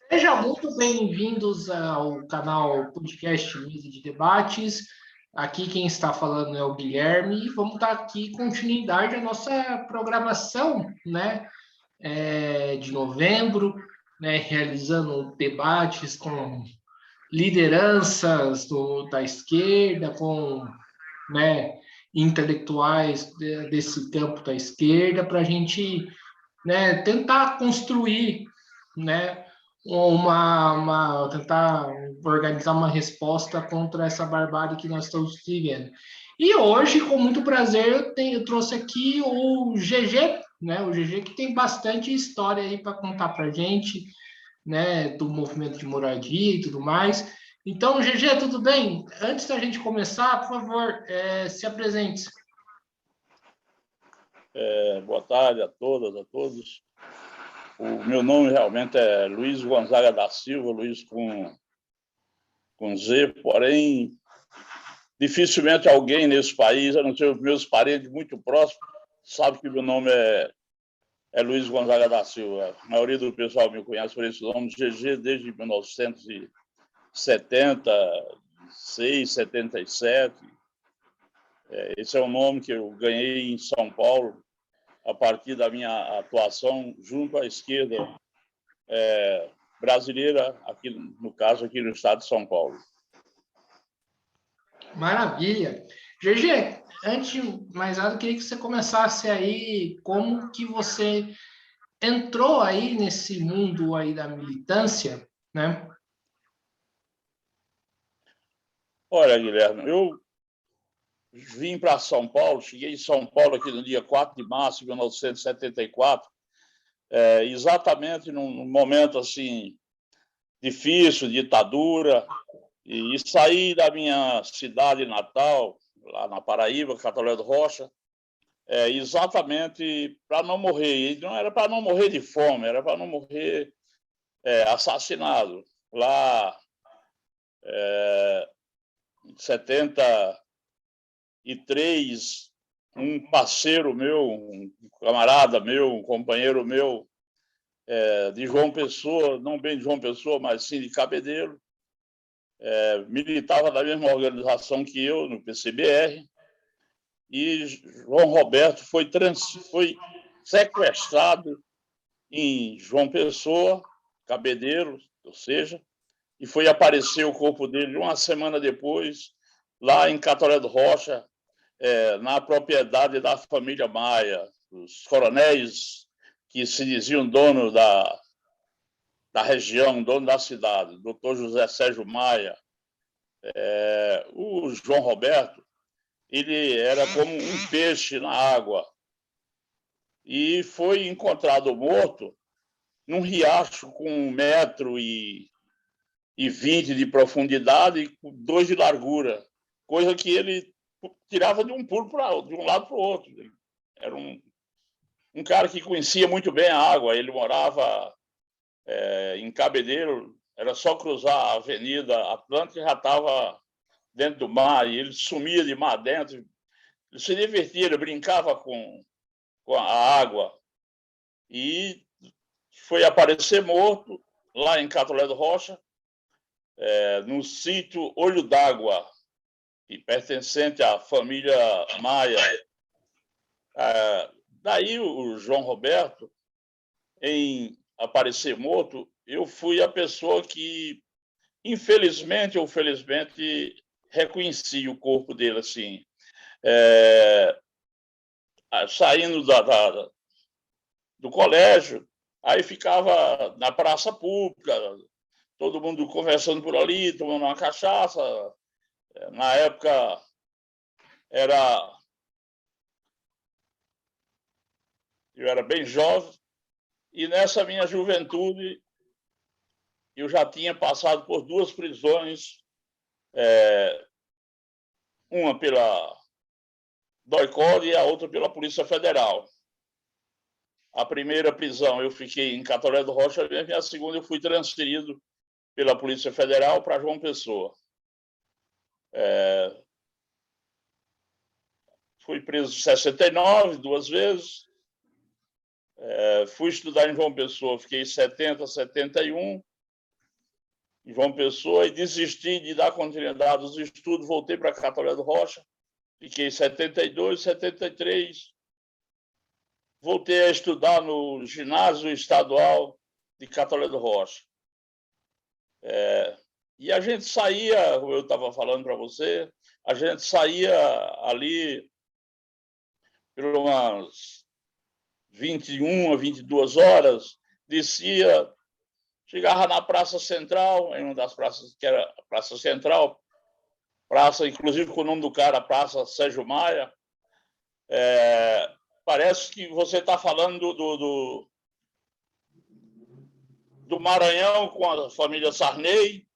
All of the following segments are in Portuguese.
Sejam muito bem-vindos ao canal Podcast Mesa de Debates. Aqui quem está falando é o Guilherme e vamos dar aqui continuidade à nossa programação, né, de novembro, né, realizando debates com lideranças da esquerda, com, né, intelectuais desse campo da esquerda, para a gente, né, tentar construir, né, tentar organizar uma resposta contra essa barbárie que nós estamos vivendo. E hoje, com muito prazer, eu trouxe aqui o GG, né? O GG que tem bastante história aí para contar para gente, né? Do movimento de moradia e tudo mais. Então, GG, tudo bem? Antes da gente começar, por favor, se apresente. Boa tarde a todas, a todos. O meu nome realmente é Luiz Gonzaga da Silva, Luiz com Z, porém, dificilmente alguém nesse país, a não ser os meus parentes muito próximos, sabe que meu nome é Luiz Gonzaga da Silva. A maioria do pessoal me conhece por esse nome, GG, desde 1976, 77. Esse é o nome que eu ganhei em São Paulo, a partir da minha atuação junto à esquerda brasileira, aqui, no caso, aqui no estado de São Paulo. Maravilha. GG, antes de mais nada, eu queria que você começasse aí como que você entrou aí nesse mundo aí da militância, né? Olha, Guilherme, eu vim para São Paulo, cheguei em São Paulo aqui no dia 4 de março de 1974, exatamente num momento assim difícil, ditadura, e saí da minha cidade natal, lá na Paraíba, Catolé do Rocha, exatamente para não morrer. E não era para não morrer de fome, era para não morrer assassinado. Lá, em 73, um parceiro meu, um camarada meu, um companheiro meu, de João Pessoa, não bem de João Pessoa, mas sim de Cabedelo, militava na mesma organização que eu, no PCBR, e João Roberto foi sequestrado em João Pessoa, Cabedelo, ou seja, e foi aparecer o corpo dele uma semana depois, lá em Catolé do Rocha, na propriedade da família Maia, os coronéis que se diziam dono da região, dono da cidade, doutor José Sérgio Maia. O João Roberto, ele era como um peixe na água e foi encontrado morto num riacho com 1,20 m de profundidade e 2 de largura, coisa que ele tirava de um pulo de um lado para o outro. Era um cara que conhecia muito bem a água. Ele morava em Cabedelo, era só cruzar a Avenida Atlântica e já estava dentro do mar, e ele sumia de mar dentro. Ele se divertia, ele brincava com a água. E foi aparecer morto lá em Catolé do Rocha, no sítio Olho d'Água, que pertencente à família Maia. Daí o João Roberto, em aparecer morto, eu fui a pessoa que, infelizmente ou felizmente, reconheci o corpo dele assim. Saindo do colégio, aí ficava na praça pública, todo mundo conversando por ali, tomando uma cachaça. Na época eu era bem jovem, e nessa minha juventude eu já tinha passado por 2 prisões, uma pela DOI-CODE e a outra pela Polícia Federal. A primeira prisão eu fiquei em Catolé do Rocha e a segunda eu fui transferido pela Polícia Federal para João Pessoa. Fui preso em 69, 2 vezes. Fui estudar em João Pessoa, fiquei em 70, 71. em João Pessoa, e desisti de dar continuidade aos estudos, voltei para Catolé do Rocha, fiquei em 72, 73, voltei a estudar no ginásio estadual de Catolé do Rocha. E a gente saía, como eu estava falando para você, a gente saía ali por umas 21 a 22 horas, descia, chegava na Praça Central, em uma das praças que era a Praça Central, praça, inclusive com o nome do cara, Praça Sérgio Maia. Parece que você está falando do Maranhão com a família Sarney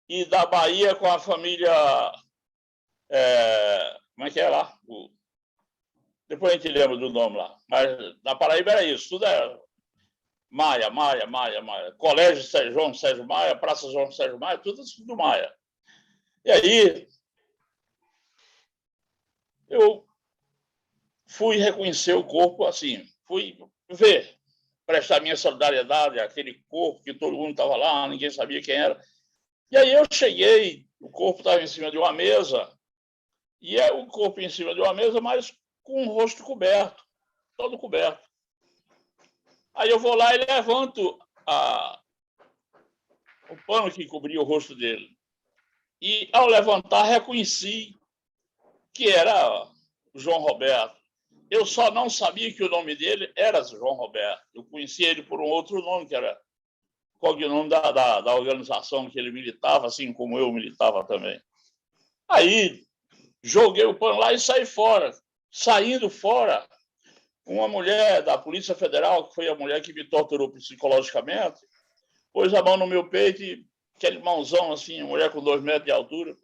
e da Bahia com a família... como é que é lá? Depois a gente lembra do nome lá. Mas na Paraíba era isso, tudo era Maia. Colégio João Sérgio Maia, Praça João Sérgio Maia, tudo isso do Maia. E aí, eu fui reconhecer o corpo assim, fui ver, prestar minha solidariedade àquele corpo que todo mundo estava lá, ninguém sabia quem era. E aí eu cheguei, o corpo estava em cima de uma mesa, e é o corpo em cima de uma mesa, mas com o rosto coberto, todo coberto. Aí eu vou lá e levanto o pano que cobria o rosto dele. E, ao levantar, reconheci que era o João Roberto. Eu só não sabia que o nome dele era João Roberto. Eu conhecia ele por um outro nome, que era o cognome da organização que ele militava, assim como eu militava também. Aí, joguei o pano lá e saí fora. Saindo fora, uma mulher da Polícia Federal, que foi a mulher que me torturou psicologicamente, pôs a mão no meu peito e aquele mãozão assim, mulher com 2 metros de altura,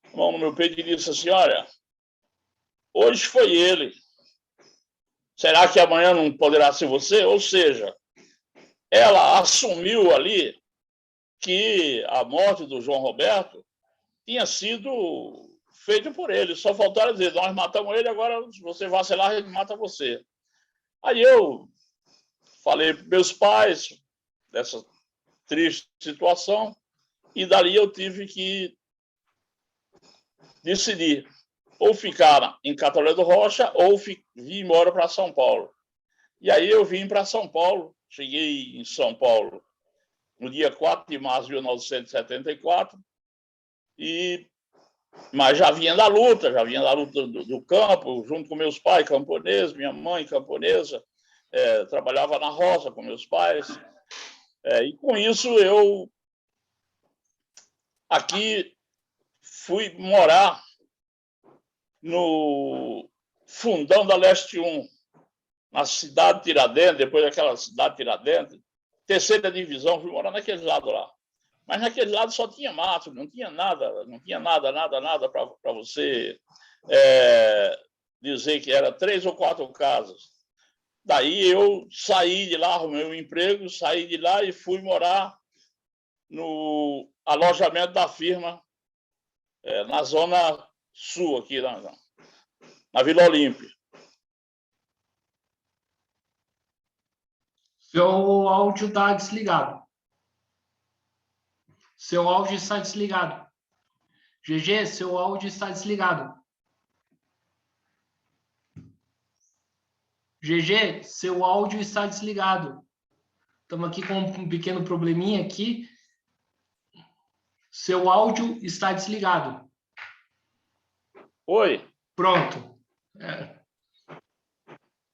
a mão no meu peito e disse assim, olha, hoje foi ele. Será que amanhã não poderá ser você? Ou seja, ela assumiu ali que a morte do João Roberto tinha sido feita por ele. Só faltaram dizer, nós matamos ele, agora se você vacilar, a gente mata você. Aí eu falei para meus pais dessa triste situação e dali eu tive que decidir ou ficar em Catolé do Rocha ou vir embora para São Paulo. E aí eu vim para São Paulo, cheguei em São Paulo no dia 4 de março de 1974, mas já vinha da luta do campo, junto com meus pais camponeses, minha mãe camponesa, trabalhava na roça com meus pais, e com isso eu aqui fui morar no fundão da Leste 1, na cidade de Tiradentes, depois daquela cidade de Tiradentes, 3ª divisão, fui morar naquele lado lá. Mas naquele lado só tinha mato, não tinha nada para você dizer que era 3 ou 4 casas. Daí eu saí de lá, arrumei um emprego, saí de lá e fui morar no alojamento da firma, na Zona Sul, aqui na Vila Olímpia. Seu áudio está desligado. Seu áudio está desligado. GG, seu áudio está desligado. GG, seu áudio está desligado. Estamos aqui com um pequeno probleminha aqui. Seu áudio está desligado. Oi. Pronto.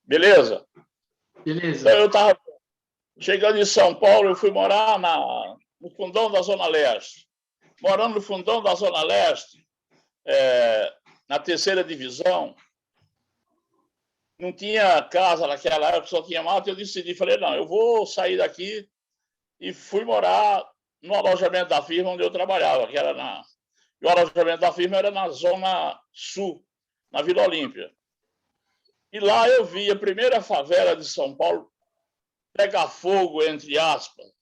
Beleza? Beleza. Então, eu estava chegando em São Paulo, eu fui morar no fundão da Zona Leste. Morando no fundão da Zona Leste, na 3ª divisão, não tinha casa naquela época, só tinha mato, eu decidi, falei, não, eu vou sair daqui e fui morar no alojamento da firma onde eu trabalhava, que era e o alojamento da firma era na Zona Sul, na Vila Olímpia. E lá eu vi a primeira favela de São Paulo pegar fogo, entre aspas.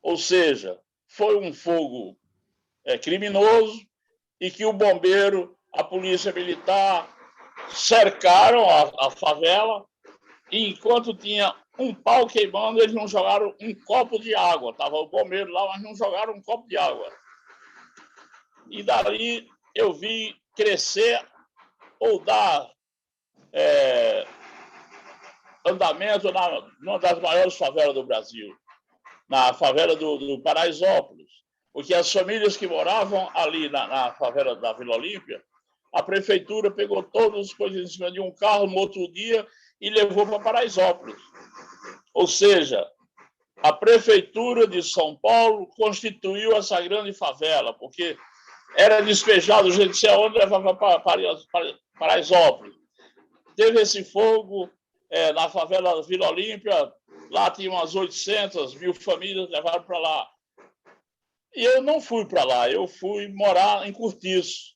Ou seja, foi um fogo criminoso e que o bombeiro, a polícia militar cercaram a favela e enquanto tinha um pau queimando, eles não jogaram um copo de água. Estava o bombeiro lá, mas não jogaram um copo de água. E dali eu vi crescer ou dar andamento numa das maiores favelas do Brasil, na favela do Paraisópolis. Porque as famílias que moravam ali na favela da Vila Olímpia, a prefeitura pegou todas as coisas em cima de um carro no outro dia e levou para Paraisópolis. Ou seja, a prefeitura de São Paulo constituiu essa grande favela, porque era despejado gente de onde levava para Paraisópolis. Teve esse fogo na favela Vila Olímpia, lá tinha umas 800 mil famílias, levaram para lá. E eu não fui para lá, eu fui morar em Cortiço.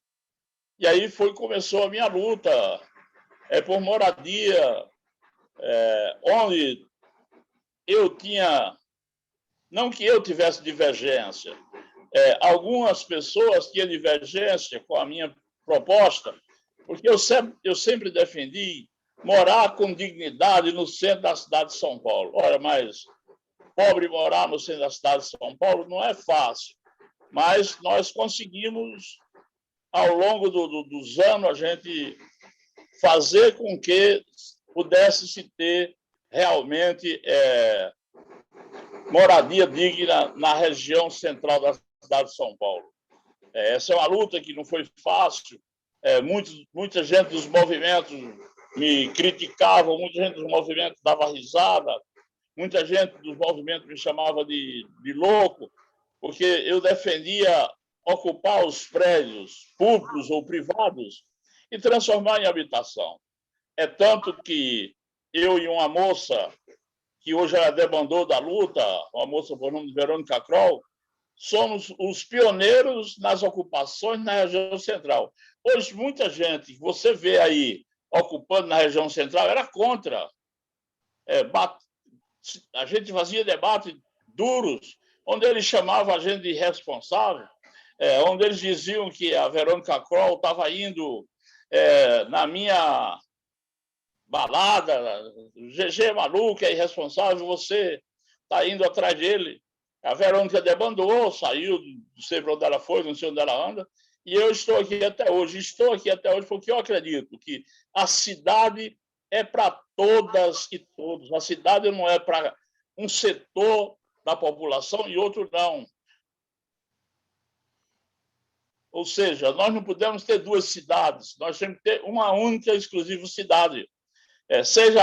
E aí começou a minha luta por moradia, onde eu tinha, não que eu tivesse divergência, algumas pessoas tinham divergência com a minha proposta, porque eu sempre defendi morar com dignidade no centro da cidade de São Paulo. Ora, mas pobre morar no centro da cidade de São Paulo não é fácil, mas nós conseguimos, ao longo dos anos, a gente fazer com que pudesse se ter realmente moradia digna na região central da cidade de São Paulo. Essa é uma luta que não foi fácil. Muita gente dos movimentos me criticava, muita gente dos movimentos dava risada, muita gente dos movimentos me chamava de louco, porque eu defendia ocupar os prédios públicos ou privados e transformar em habitação. É tanto que eu e uma moça, que hoje ela debandou da luta, uma moça por nome de Verônica Kroll, somos os pioneiros nas ocupações na região central. Hoje, muita gente que você vê aí ocupando na região central era contra. A gente fazia debates duros, onde eles chamavam a gente de irresponsável, onde eles diziam que a Verônica Kroll estava indo na minha balada, GG é maluco, é irresponsável, você está indo atrás dele. A Verônica debandou, saiu, não sei para onde ela foi, não sei onde ela anda, e eu estou aqui até hoje. Estou aqui até hoje porque eu acredito que a cidade é para todas e todos. A cidade não é para um setor da população e outro não. Ou seja, nós não podemos ter duas cidades, nós temos que ter uma única e exclusiva cidade. Seja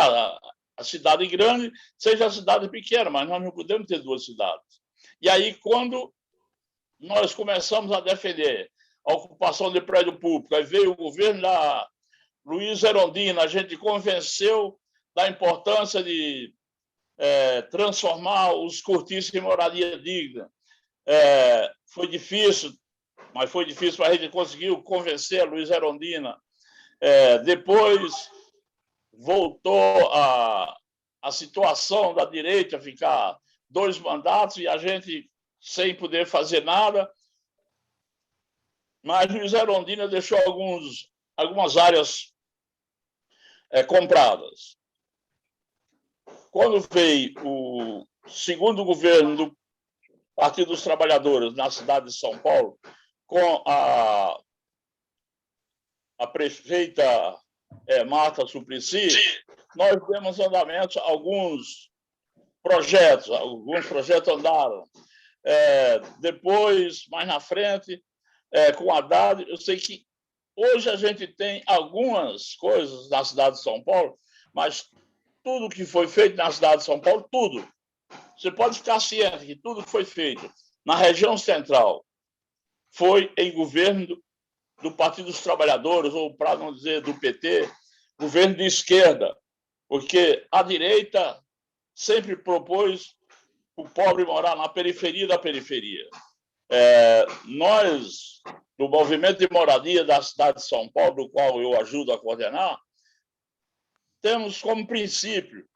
a cidade grande, seja a cidade pequena, mas nós não podemos ter duas cidades. E aí, quando nós começamos a defender a ocupação de prédio público, aí veio o governo da Luiz Erondina, a gente convenceu da importância de transformar os cortiços em moradia digna. Foi difícil, mas foi difícil, mas a gente conseguiu convencer a Luiz Erondina. Depois voltou a situação da direita ficar 2 mandatos e a gente sem poder fazer nada. Mas Luiz Erondina deixou algumas áreas compradas. Quando veio o segundo governo do Partido dos Trabalhadores na cidade de São Paulo, com a prefeita Marta Suplicy, nós demos andamento a alguns projetos andaram. Depois, mais na frente, com o Haddad, eu sei que hoje a gente tem algumas coisas na cidade de São Paulo, mas tudo que foi feito na cidade de São Paulo, tudo, você pode ficar ciente que tudo que foi feito na região central foi em governo do Partido dos Trabalhadores, ou para não dizer do PT, governo de esquerda, porque a direita sempre propôs o pobre morar na periferia da periferia. Nós, do Movimento de Moradia da cidade de São Paulo, do qual eu ajudo a coordenar, temos como princípio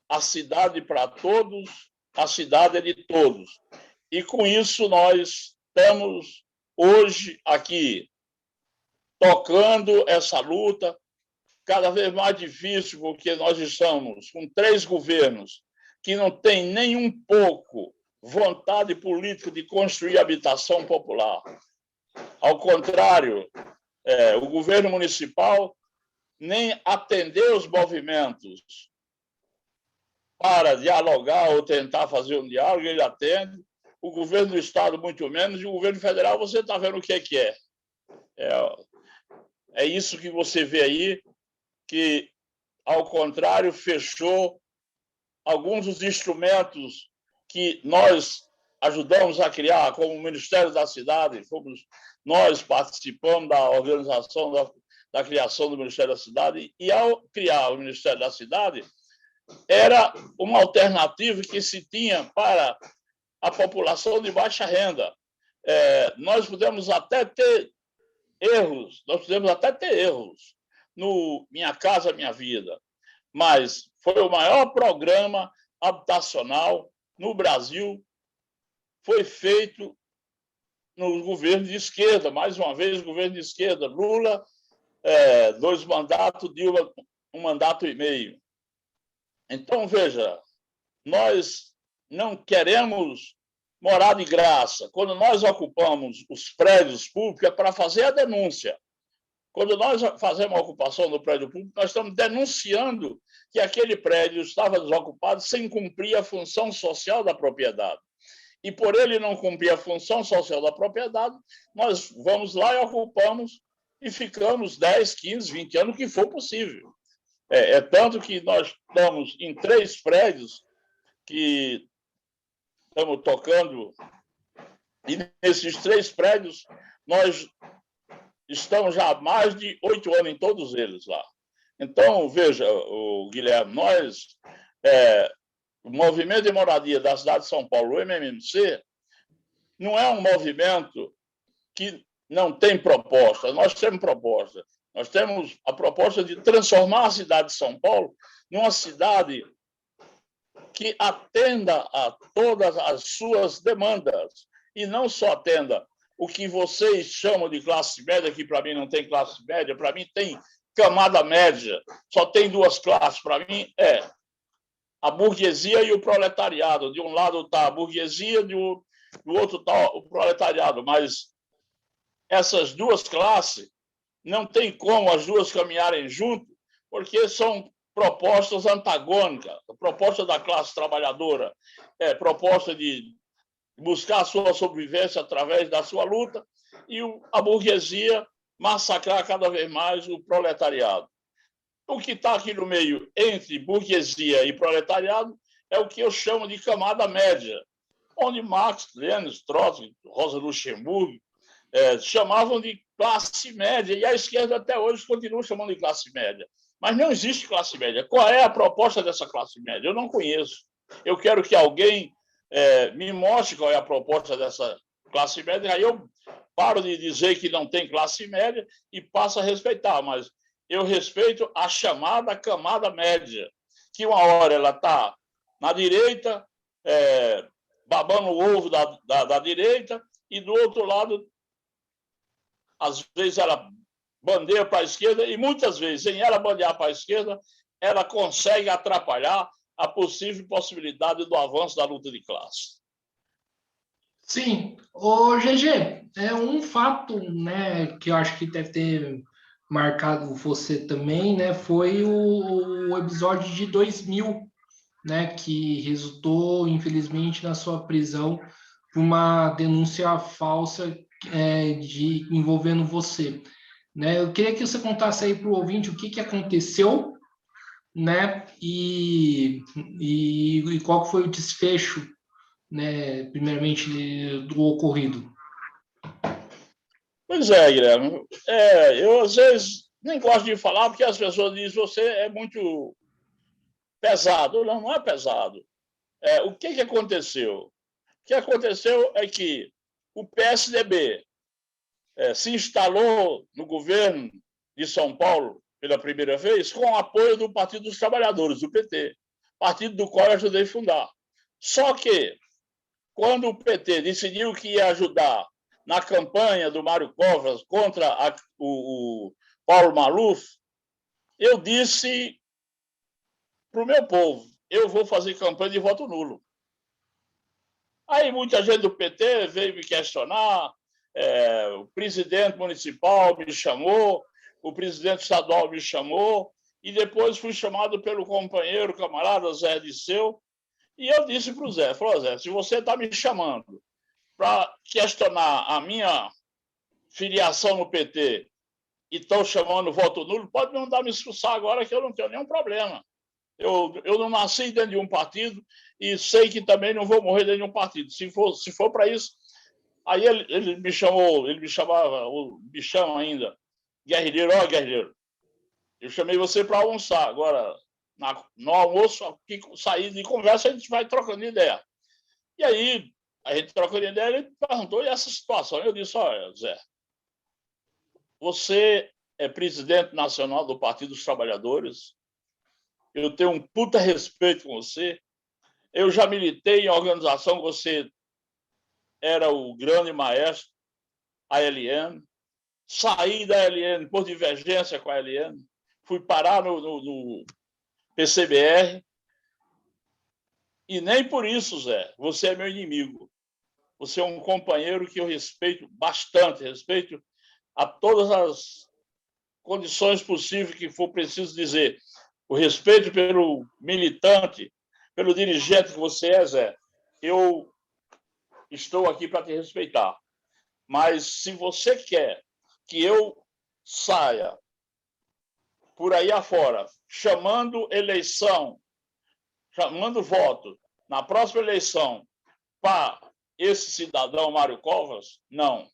a cidade para todos, a cidade é de todos. E com isso nós estamos hoje aqui tocando essa luta, cada vez mais difícil, porque nós estamos com 3 governos que não têm nem um pouco vontade política de construir habitação popular. Ao contrário, o governo municipal nem atendeu os movimentos para dialogar ou tentar fazer um diálogo, ele atende. O governo do Estado, muito menos, e o governo federal, você está vendo o que é. É isso que você vê aí, que, ao contrário, fechou alguns dos instrumentos que nós ajudamos a criar, como o Ministério da Cidade, nós participamos da organização da criação do Ministério da Cidade, e ao criar o Ministério da Cidade, era uma alternativa que se tinha para a população de baixa renda. Nós podemos até ter erros no Minha Casa Minha Vida, mas foi o maior programa habitacional no Brasil, foi feito no governo de esquerda, mais uma vez, governo de esquerda, Lula, 2 mandatos, Dilma, 1 mandato e meio. Então, veja, nós não queremos morar de graça. Quando nós ocupamos os prédios públicos, é para fazer a denúncia. Quando nós fazemos a ocupação do prédio público, nós estamos denunciando que aquele prédio estava desocupado sem cumprir a função social da propriedade. E por ele não cumprir a função social da propriedade, nós vamos lá e ocupamos e ficamos 10, 15, 20 anos, o que for possível. Tanto que nós estamos em 3 prédios que estamos tocando, e nesses 3 prédios nós estamos já há mais de 8 anos em todos eles lá. Então, veja, Guilherme, o Movimento de Moradia da cidade de São Paulo, o MMC, não é um movimento que não tem proposta. Nós temos proposta. Nós temos a proposta de transformar a cidade de São Paulo numa cidade que atenda a todas as suas demandas e não só atenda o que vocês chamam de classe média, que para mim não tem classe média, para mim tem camada média, só tem 2 classes, para mim a burguesia e o proletariado. De um lado está a burguesia, do outro está o proletariado, mas essas 2 classes não tem como as 2 caminharem junto, porque são propostas antagônicas. A proposta da classe trabalhadora é proposta de buscar a sua sobrevivência através da sua luta, e a burguesia massacrar cada vez mais o proletariado. O que está aqui no meio, entre burguesia e proletariado, é o que eu chamo de camada média, onde Marx, Lenin, Trotsky, Rosa Luxemburgo chamavam de classe média, e a esquerda até hoje continua chamando de classe média. Mas não existe classe média. Qual é a proposta dessa classe média? Eu não conheço. Eu quero que alguém me mostre qual é a proposta dessa classe média, aí eu paro de dizer que não tem classe média e passo a respeitar, mas eu respeito a chamada camada média, que uma hora ela está na direita, babando o ovo da direita, e do outro lado, às vezes ela bandeia para a esquerda, e muitas vezes, sem ela bandear para a esquerda, ela consegue atrapalhar a possível possibilidade do avanço da luta de classe. Sim. O GG, um fato, né, que eu acho que deve ter marcado você também, né, foi o episódio de 2000, né, que resultou, infelizmente, na sua prisão por uma denúncia falsa envolvendo você. Né? Eu queria que você contasse aí para o ouvinte o que aconteceu, né, e qual foi o desfecho, né, primeiramente, do ocorrido. Pois é, Guilherme. Eu, às vezes, nem gosto de falar, porque as pessoas dizem que você é muito pesado. Não, não é pesado. O que aconteceu? O que aconteceu é que o PSDB se instalou no governo de São Paulo pela primeira vez com o apoio do Partido dos Trabalhadores, do PT, partido do qual eu ajudei a fundar. Só que, quando o PT decidiu que ia ajudar na campanha do Mário Covas contra o Paulo Maluf, eu disse para o meu povo, eu vou fazer campanha de voto nulo. Aí muita gente do PT veio me questionar, o presidente municipal me chamou, o presidente estadual me chamou, e depois fui chamado pelo companheiro, camarada Zé Disseu, e eu disse para o Zé, falou, Zé, se você está me chamando para questionar a minha filiação no PT e estão chamando voto nulo, pode me mandar me expulsar agora que eu não tenho nenhum problema. Eu não nasci dentro de um partido e sei que também não vou morrer dentro de um partido. Se for para isso, aí ele me chamou, ele me chama ainda, guerrilheiro, guerrilheiro, eu chamei você para almoçar. Agora, no almoço, aqui, sair de conversa, a gente vai trocando ideia. E aí, a gente trocando ideia, ele perguntou, e essa situação? Eu disse, olha, Zé, você é presidente nacional do Partido dos Trabalhadores, eu tenho um puta respeito com você, eu já militei em organização, você era o grande maestro, a LN, saí da LN por divergência com a LN, fui parar no PCBR, e nem por isso, Zé, você é meu inimigo. Você é um companheiro que eu respeito bastante, respeito a todas as condições possíveis que for preciso dizer. O respeito pelo militante, pelo dirigente que você é, Zé, eu estou aqui para te respeitar. Mas se você quer que eu saia por aí afora, chamando eleição, chamando voto na próxima eleição para esse cidadão Mário Covas, não.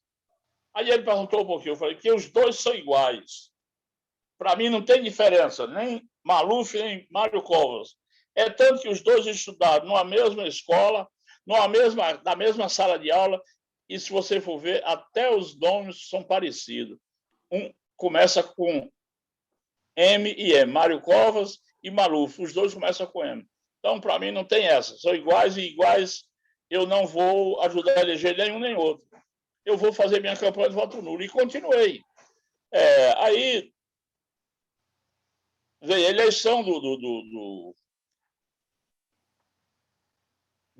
Aí ele perguntou um pouquinho, eu falei que os dois são iguais. Para mim não tem diferença, nem Maluf, nem Mário Covas. É tanto que os dois estudaram numa mesma escola, na mesma sala de aula, e se você for ver, até os nomes são parecidos. Um começa com M e M, Mário Covas e Maluf, os dois começam com M. Então, para mim, não tem essa. São iguais e iguais, eu não vou ajudar a eleger nenhum nem outro. Eu vou fazer minha campanha de voto nulo. E continuei. Aí veio a eleição do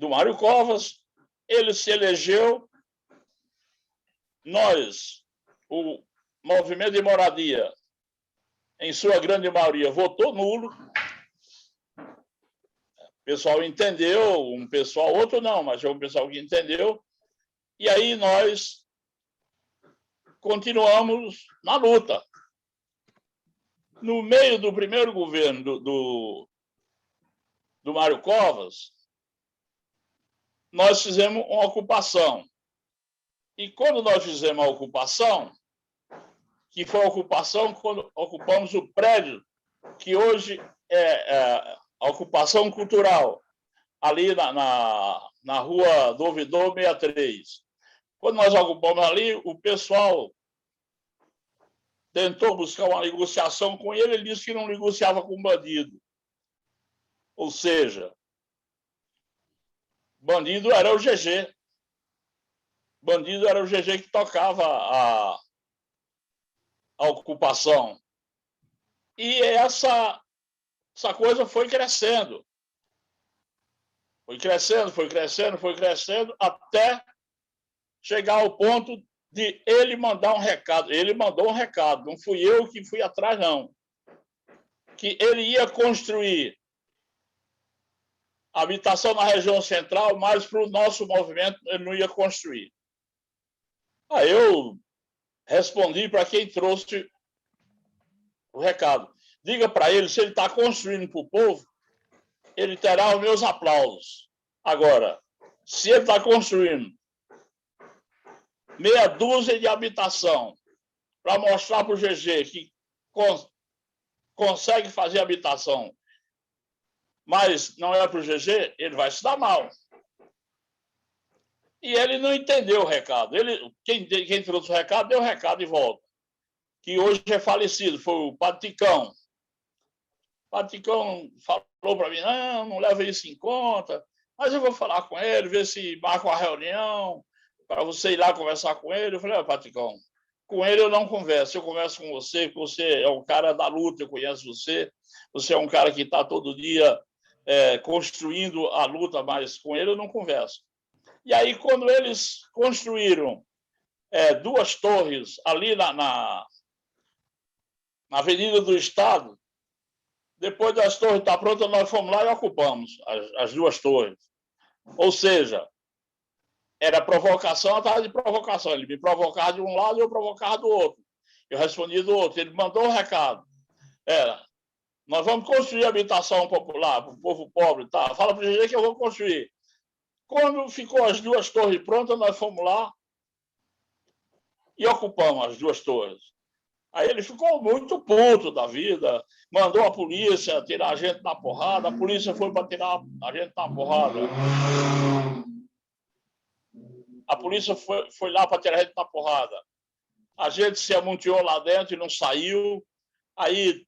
Mário Covas, ele se elegeu, nós, o Movimento de Moradia, em sua grande maioria, votou nulo. O pessoal entendeu, um pessoal, outro não, mas é um pessoal que entendeu. E aí nós continuamos na luta. No meio do primeiro governo do Mário Covas, nós fizemos uma ocupação. E quando nós fizemos a ocupação, que foi a ocupação quando ocupamos o prédio, que hoje é a ocupação cultural, ali na rua do Ouvidor 63. Quando nós ocupamos ali, o pessoal tentou buscar uma negociação com ele, ele disse que não negociava com bandido. Ou seja, bandido era o GG. Bandido era o GG que tocava a ocupação. E essa coisa foi crescendo. Foi crescendo, até chegar ao ponto de ele mandar um recado. Ele mandou um recado, não fui eu que fui atrás, não. Que ele ia construir habitação na região central, mas para o nosso movimento ele não ia construir. Aí eu respondi para quem trouxe o recado. Diga para ele, se ele está construindo para o povo, ele terá os meus aplausos. Agora, se ele está construindo meia dúzia de habitação para mostrar para o GG que consegue fazer habitação, mas não é para o GG, ele vai se dar mal. E ele não entendeu o recado. Quem trouxe o recado, deu o recado e volta. Que hoje é falecido, foi o Padre Ticão. O Padre Ticão falou para mim, não leva isso em conta, mas eu vou falar com ele, ver se marca uma reunião, para você ir lá conversar com ele. Eu falei, Padre Ticão, Com ele eu não converso. Eu converso com você, que você é um cara da luta, eu conheço você. Você é um cara que está todo dia construindo a luta, mas com ele eu não converso. E aí, quando eles construíram 2 torres ali na Avenida do Estado, depois das torres estar prontas, nós fomos lá e ocupamos as 2 torres. Ou seja, era provocação atrás de provocação. Ele me provocava de um lado e eu provocava do outro. Eu respondia do outro. Ele mandou um recado. Nós vamos construir habitação popular para o povo pobre. Tá? Fala para o GG que eu vou construir. Quando ficou as 2 torres prontas, nós fomos lá e ocupamos as 2 torres. Aí ele ficou muito puto da vida, mandou a polícia tirar a gente na porrada, a polícia foi para tirar a gente na porrada. A polícia foi lá para tirar a gente na porrada. A gente se amontoou lá dentro e não saiu. Aí,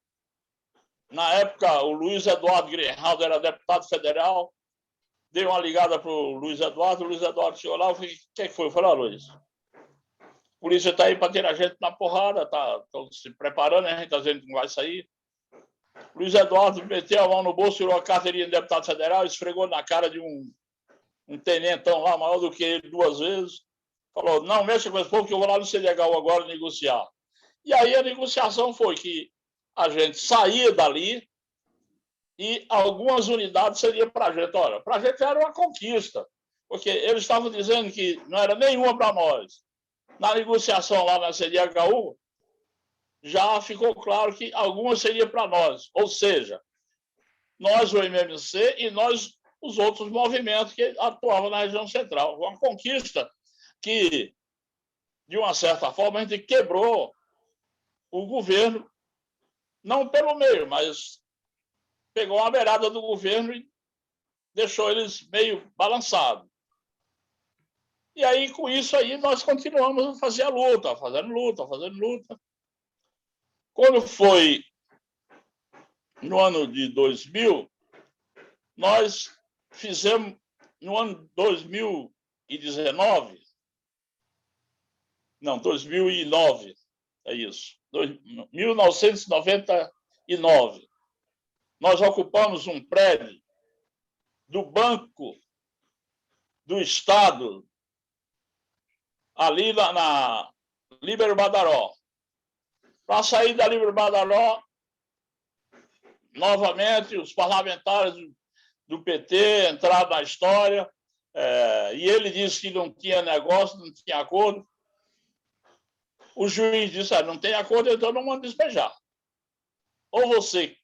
na época, o Luiz Eduardo Grijaldo era deputado federal, dei uma ligada para o Luiz Eduardo chegou lá, eu falei, o que foi? Eu falei, Luiz, a polícia está aí para tirar a gente na porrada, estão se preparando, a gente não vai sair. Luiz Eduardo meteu a mão no bolso, tirou a carteirinha de deputado federal, esfregou na cara de um tenentão lá, maior do que ele 2 vezes, falou, não mexa com esse povo que eu vou lá no CDHU agora negociar. E aí a negociação foi que a gente saía dali e algumas unidades seriam para a gente. Olha, para a gente era uma conquista, porque eles estavam dizendo que não era nenhuma para nós. Na negociação lá na CDHU, já ficou claro que algumas seriam para nós, ou seja, nós, o MMC, e nós, os outros movimentos que atuavam na região central. Uma conquista que, de uma certa forma, a gente quebrou o governo, não pelo meio, mas pegou uma beirada do governo e deixou eles meio balançados. E aí, com isso aí, nós continuamos a fazer a luta, fazendo luta. Quando foi no ano de 2000, nós fizemos, no ano 2019, não, 2009, é isso, 1999, nós ocupamos um prédio do Banco do Estado, ali na Líbero Badaró. Para sair da Líbero Badaró, novamente, os parlamentares do PT entraram na história, e ele disse que não tinha negócio, não tinha acordo. O juiz disse, não tem acordo, então não manda despejar. Ou você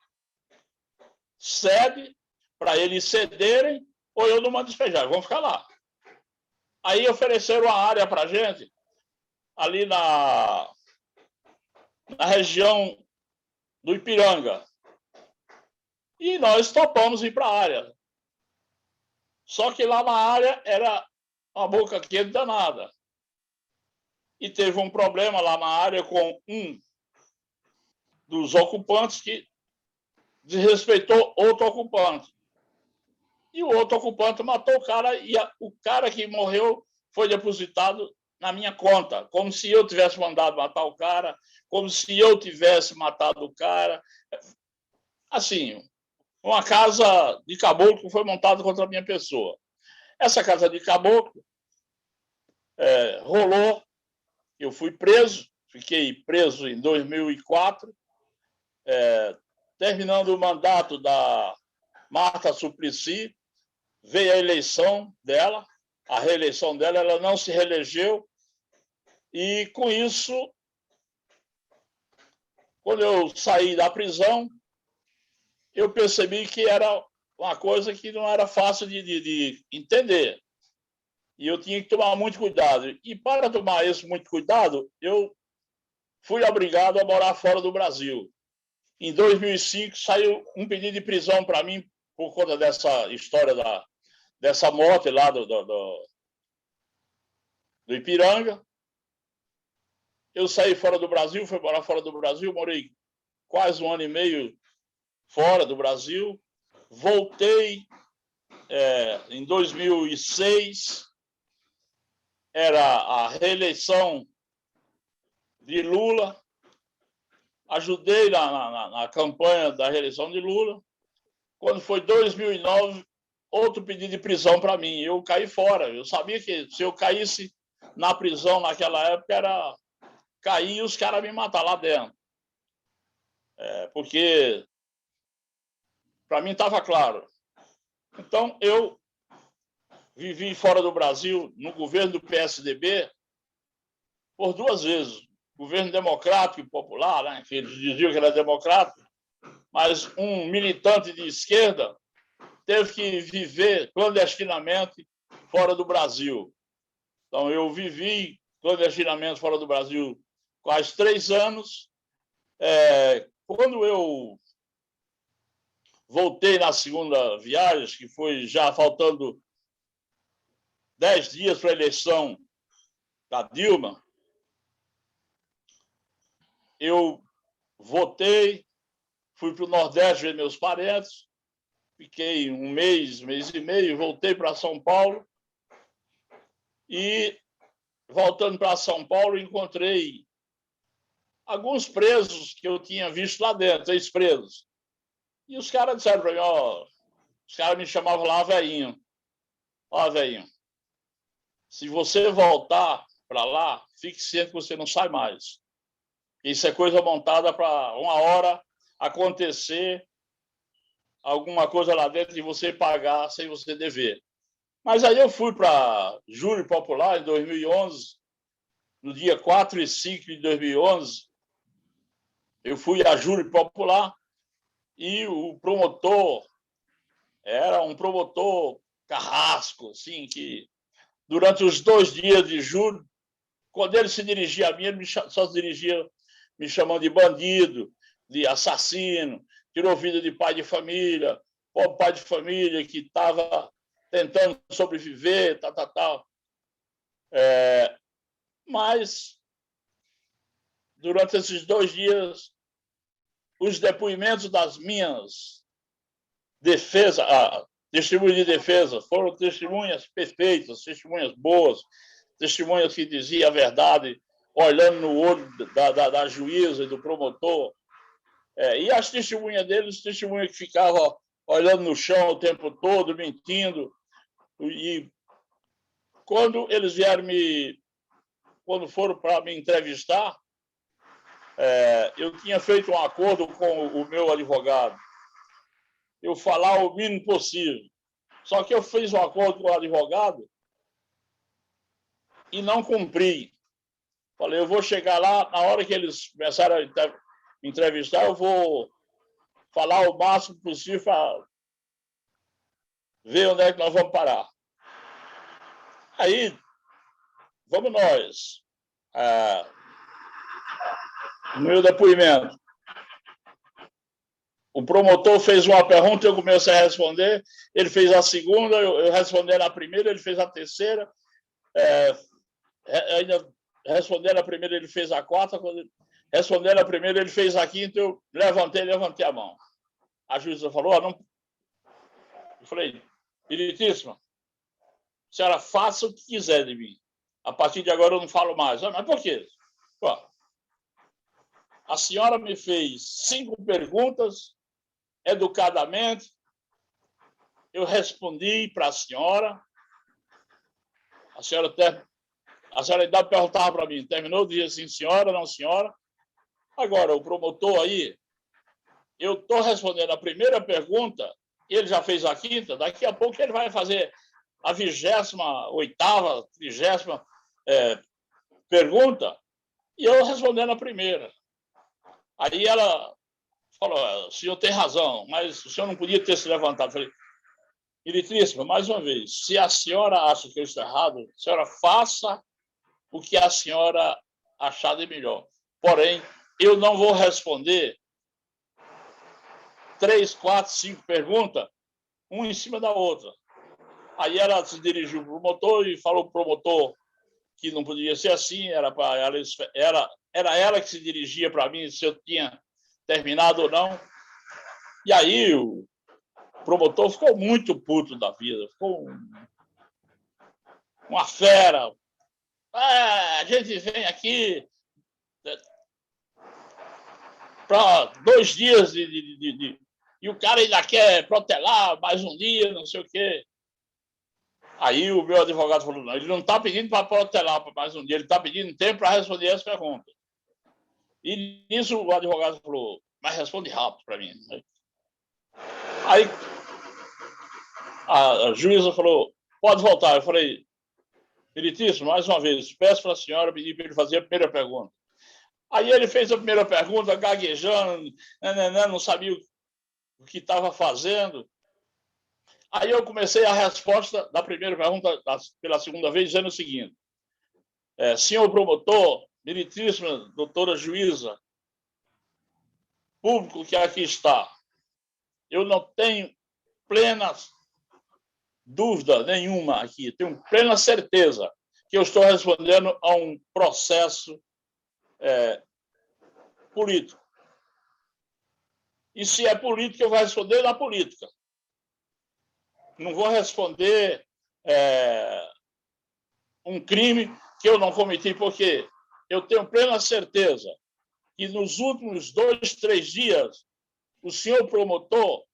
cede para eles cederem, ou eu não mando despejar, vão ficar lá. Aí ofereceram uma área para a gente, ali na região do Ipiranga. E nós topamos ir para a área. Só que lá na área era uma boca quente danada. E teve um problema lá na área com um dos ocupantes que desrespeitou outro ocupante. E o outro ocupante matou o cara, e o cara que morreu foi depositado na minha conta, como se eu tivesse mandado matar o cara, como se eu tivesse matado o cara. Assim, uma casa de caboclo foi montada contra a minha pessoa. Essa casa de caboclo rolou, eu fui preso, fiquei preso em 2004, terminando o mandato da Marta Suplicy, veio a eleição dela, a reeleição dela, ela não se reelegeu, e com isso, quando eu saí da prisão, eu percebi que era uma coisa que não era fácil de entender. E eu tinha que tomar muito cuidado. E para tomar esse muito cuidado, eu fui obrigado a morar fora do Brasil. Em 2005, saiu um pedido de prisão para mim por conta dessa história dessa morte lá do Ipiranga. Eu saí fora do Brasil, fui morar fora do Brasil, morei quase 1 ano e meio fora do Brasil. Voltei em 2006, era a reeleição de Lula, ajudei na campanha da reeleição de Lula. Quando foi 2009, outro pedido de prisão para mim. Eu caí fora. Eu sabia que se eu caísse na prisão naquela época, era cair e os caras me matar lá dentro. Porque para mim estava claro. Então, eu vivi fora do Brasil, no governo do PSDB, por 2 vezes. Governo democrático e popular, né? Que eles diziam que era democrático, mas um militante de esquerda teve que viver clandestinamente fora do Brasil. Então, eu vivi clandestinamente fora do Brasil quase 3 anos. Quando eu voltei na segunda viagem, que foi já faltando 10 dias para a eleição da Dilma, eu votei, fui para o Nordeste ver meus parentes, fiquei um mês e meio, voltei para São Paulo e, voltando para São Paulo, encontrei alguns presos que eu tinha visto lá dentro, ex-presos. E os caras disseram para mim, os caras me chamavam lá, velhinho. Velhinho, se você voltar para lá, fique ciente que você não sai mais. Isso é coisa montada para uma hora acontecer alguma coisa lá dentro de você pagar sem você dever. Mas aí eu fui para Júri Popular em 2011, no dia 4 e 5 de 2011, eu fui a Júri Popular e o promotor era um promotor carrasco, assim, que durante os 2 dias de júri, quando ele se dirigia a mim, ele só se dirigia me chamando de bandido, de assassino, tirou vida de pai de família, pobre pai de família que estava tentando sobreviver, tal. Mas, durante esses 2 dias, os depoimentos das minhas testemunhas de defesa foram testemunhas perfeitas, testemunhas boas, testemunhas que diziam a verdade, olhando no olho da juíza e do promotor. E as testemunhas deles, testemunhas que ficavam olhando no chão o tempo todo, mentindo. E quando eles vieram quando foram para me entrevistar, eu tinha feito um acordo com o meu advogado. Eu falar o mínimo possível. Só que eu fiz um acordo com o advogado e não cumpri. Falei, eu vou chegar lá, na hora que eles começaram a me entrevistar, eu vou falar o máximo possível para ver onde é que nós vamos parar. Aí, vamos nós. No meu depoimento, o promotor fez uma pergunta, eu comecei a responder, ele fez a segunda, eu respondi na primeira, ele fez a terceira, ainda respondendo a primeira, ele fez a quarta, respondendo a primeira, ele fez a quinta, eu levantei a mão. A juíza falou, não... Eu falei, Meritíssima, a senhora faça o que quiser de mim. A partir de agora eu não falo mais. Mas por quê? A senhora me fez 5 perguntas, educadamente, eu respondi para a senhora ainda perguntava para mim, terminou, dizia assim, senhora, não senhora. Agora, o promotor aí, eu estou respondendo a primeira pergunta, ele já fez a quinta, daqui a pouco ele vai fazer a 28ª, 30ª pergunta, e eu respondendo a primeira. Aí ela falou, o senhor tem razão, mas o senhor não podia ter se levantado. Eu falei, Meritíssima, mais uma vez, se a senhora acha que eu estou errado, a senhora faça o que a senhora achar de melhor. Porém, eu não vou responder 3, 4, 5 perguntas, uma em cima da outra. Aí ela se dirigiu para o promotor e falou para o promotor que não podia ser assim, era ela que se dirigia para mim se eu tinha terminado ou não. E aí o promotor ficou muito puto da vida, ficou uma fera. A gente vem aqui para 2 dias e o cara ainda quer protelar mais um dia, não sei o quê. Aí o meu advogado falou, não, ele não está pedindo para protelar por mais um dia, ele está pedindo tempo para responder as perguntas. E nisso o advogado falou, mas responde rápido para mim. Aí a juíza falou, pode voltar. Eu falei, meritíssimo, mais uma vez, peço para a senhora pedir para ele fazer a primeira pergunta. Aí ele fez a primeira pergunta, gaguejando, não sabia o que estava fazendo. Aí eu comecei a resposta da primeira pergunta pela segunda vez, dizendo o seguinte, senhor promotor, meritíssima doutora juíza, público que aqui está, eu não tenho plena dúvida nenhuma aqui, tenho plena certeza que eu estou respondendo a um processo político. E se é político, eu vou responder na política. Não vou responder um crime que eu não cometi, porque eu tenho plena certeza que nos últimos 2, 3 dias, o senhor promotor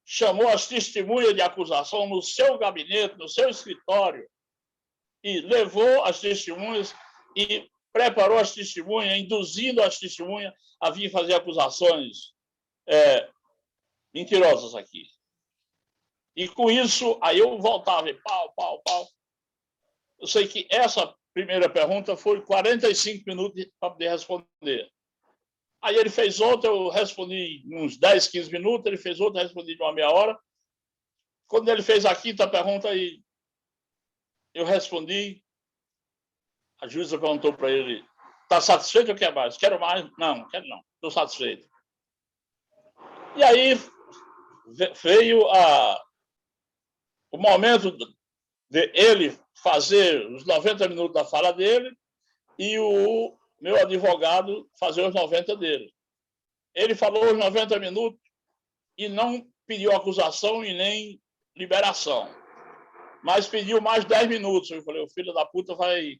chamou as testemunhas de acusação no seu gabinete, no seu escritório, e levou as testemunhas e preparou as testemunhas, induzindo as testemunhas a vir fazer acusações mentirosas aqui. E com isso, aí eu voltava e pau. Eu sei que essa primeira pergunta foi 45 minutos para poder responder. Aí ele fez outra, eu respondi uns 10, 15 minutos, ele fez outra, eu respondi de uma meia hora. Quando ele fez a quinta pergunta, eu respondi, a juíza perguntou para ele, está satisfeito ou quer mais? Quero mais? Não, quero não, estou satisfeito. E aí veio o momento de ele fazer os 90 minutos da fala dele e o meu advogado fazer os 90 dele. Ele falou os 90 minutos e não pediu acusação e nem liberação, mas pediu mais 10 minutos. Eu falei, o filho da puta vai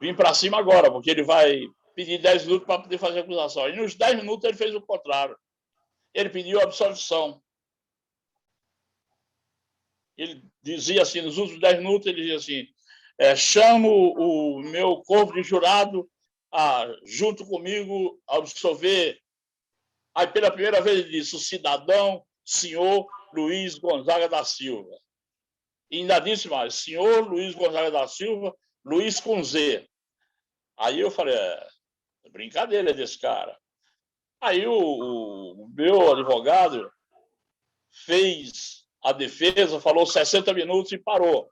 vir para cima agora, porque ele vai pedir 10 minutos para poder fazer acusação. E nos 10 minutos ele fez o contrário. Ele pediu absolvição. Ele dizia assim, nos últimos 10 minutos, ele dizia assim, chamo o meu corpo de jurado a, junto comigo, absolver. Aí, pela primeira vez, ele disse, o cidadão, senhor Luiz Gonzaga da Silva. E ainda disse mais, senhor Luiz Gonzaga da Silva, Luiz com Z. Aí eu falei, brincadeira desse cara. Aí o meu advogado fez a defesa, falou 60 minutos e parou.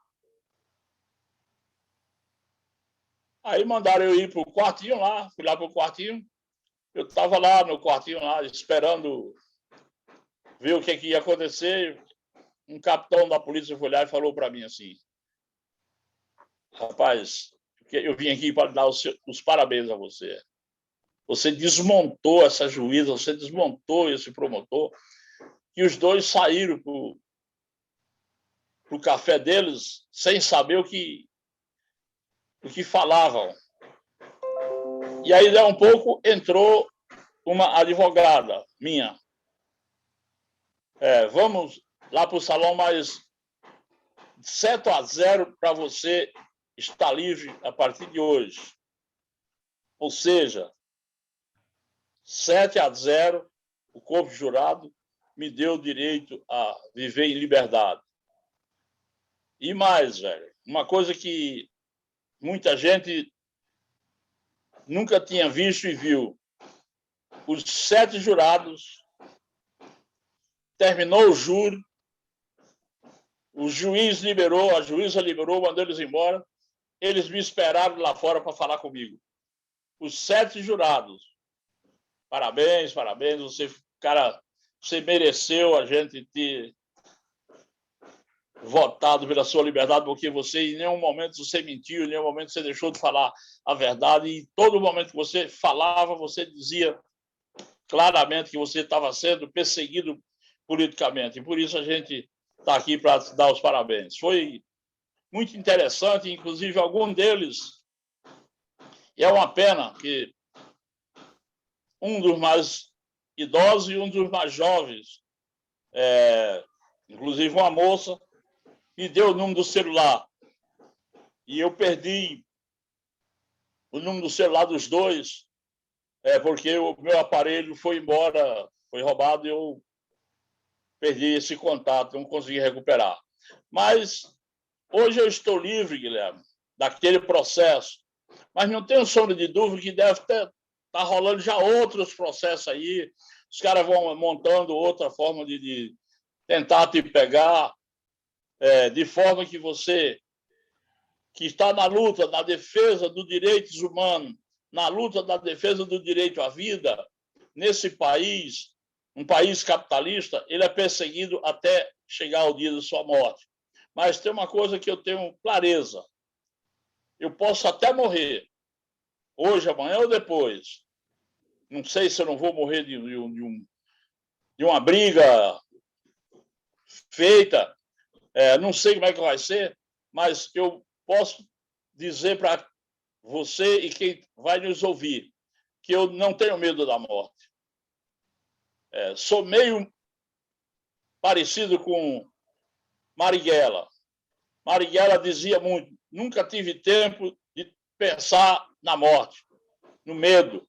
Aí mandaram eu ir para o quartinho lá, fui lá para o quartinho. Eu estava lá no quartinho, lá, esperando ver o que ia acontecer. Um capitão da polícia foi lá e falou para mim assim, rapaz, eu vim aqui para dar os parabéns a você. Você desmontou essa juíza, você desmontou esse promotor, e os dois saíram para o café deles sem saber o que falavam. E aí, daí um pouco, entrou uma advogada minha. Vamos lá para o salão, mas 7-0 para você estar livre a partir de hoje. Ou seja, 7-0, o corpo jurado me deu o direito a viver em liberdade. E mais, velho, uma coisa que muita gente nunca tinha visto e viu. Os 7 jurados, terminou o júri, o juiz liberou, a juíza liberou, mandou eles embora, eles me esperaram lá fora para falar comigo. Os 7 jurados. Parabéns, você, cara, você mereceu a gente ter votado pela sua liberdade, porque você, em nenhum momento, você mentiu, em nenhum momento você deixou de falar a verdade, e em todo momento que você falava, você dizia claramente que você estava sendo perseguido politicamente. E por isso a gente está aqui para dar os parabéns. Foi muito interessante, inclusive algum deles, e é uma pena que um dos mais idosos e um dos mais jovens, inclusive uma moça, me deu o número do celular. E eu perdi o número do celular dos dois, porque o meu aparelho foi embora, foi roubado e eu perdi esse contato, não consegui recuperar. Mas hoje eu estou livre, Guilherme, daquele processo. Mas não tenho sombra de dúvida que deve estar rolando já outros processos aí. Os caras vão montando outra forma de tentar te pegar, de forma que você, que está na luta, na defesa dos direitos humanos, na luta da defesa do direito à vida, nesse país, um país capitalista, ele é perseguido até chegar ao dia da sua morte. Mas tem uma coisa que eu tenho clareza. Eu posso até morrer, hoje, amanhã ou depois. Não sei se eu não vou morrer de uma briga feita, não sei como é que vai ser, mas eu posso dizer para você e quem vai nos ouvir que eu não tenho medo da morte. Sou meio parecido com Marighella. Marighella dizia muito: nunca tive tempo de pensar na morte, no medo.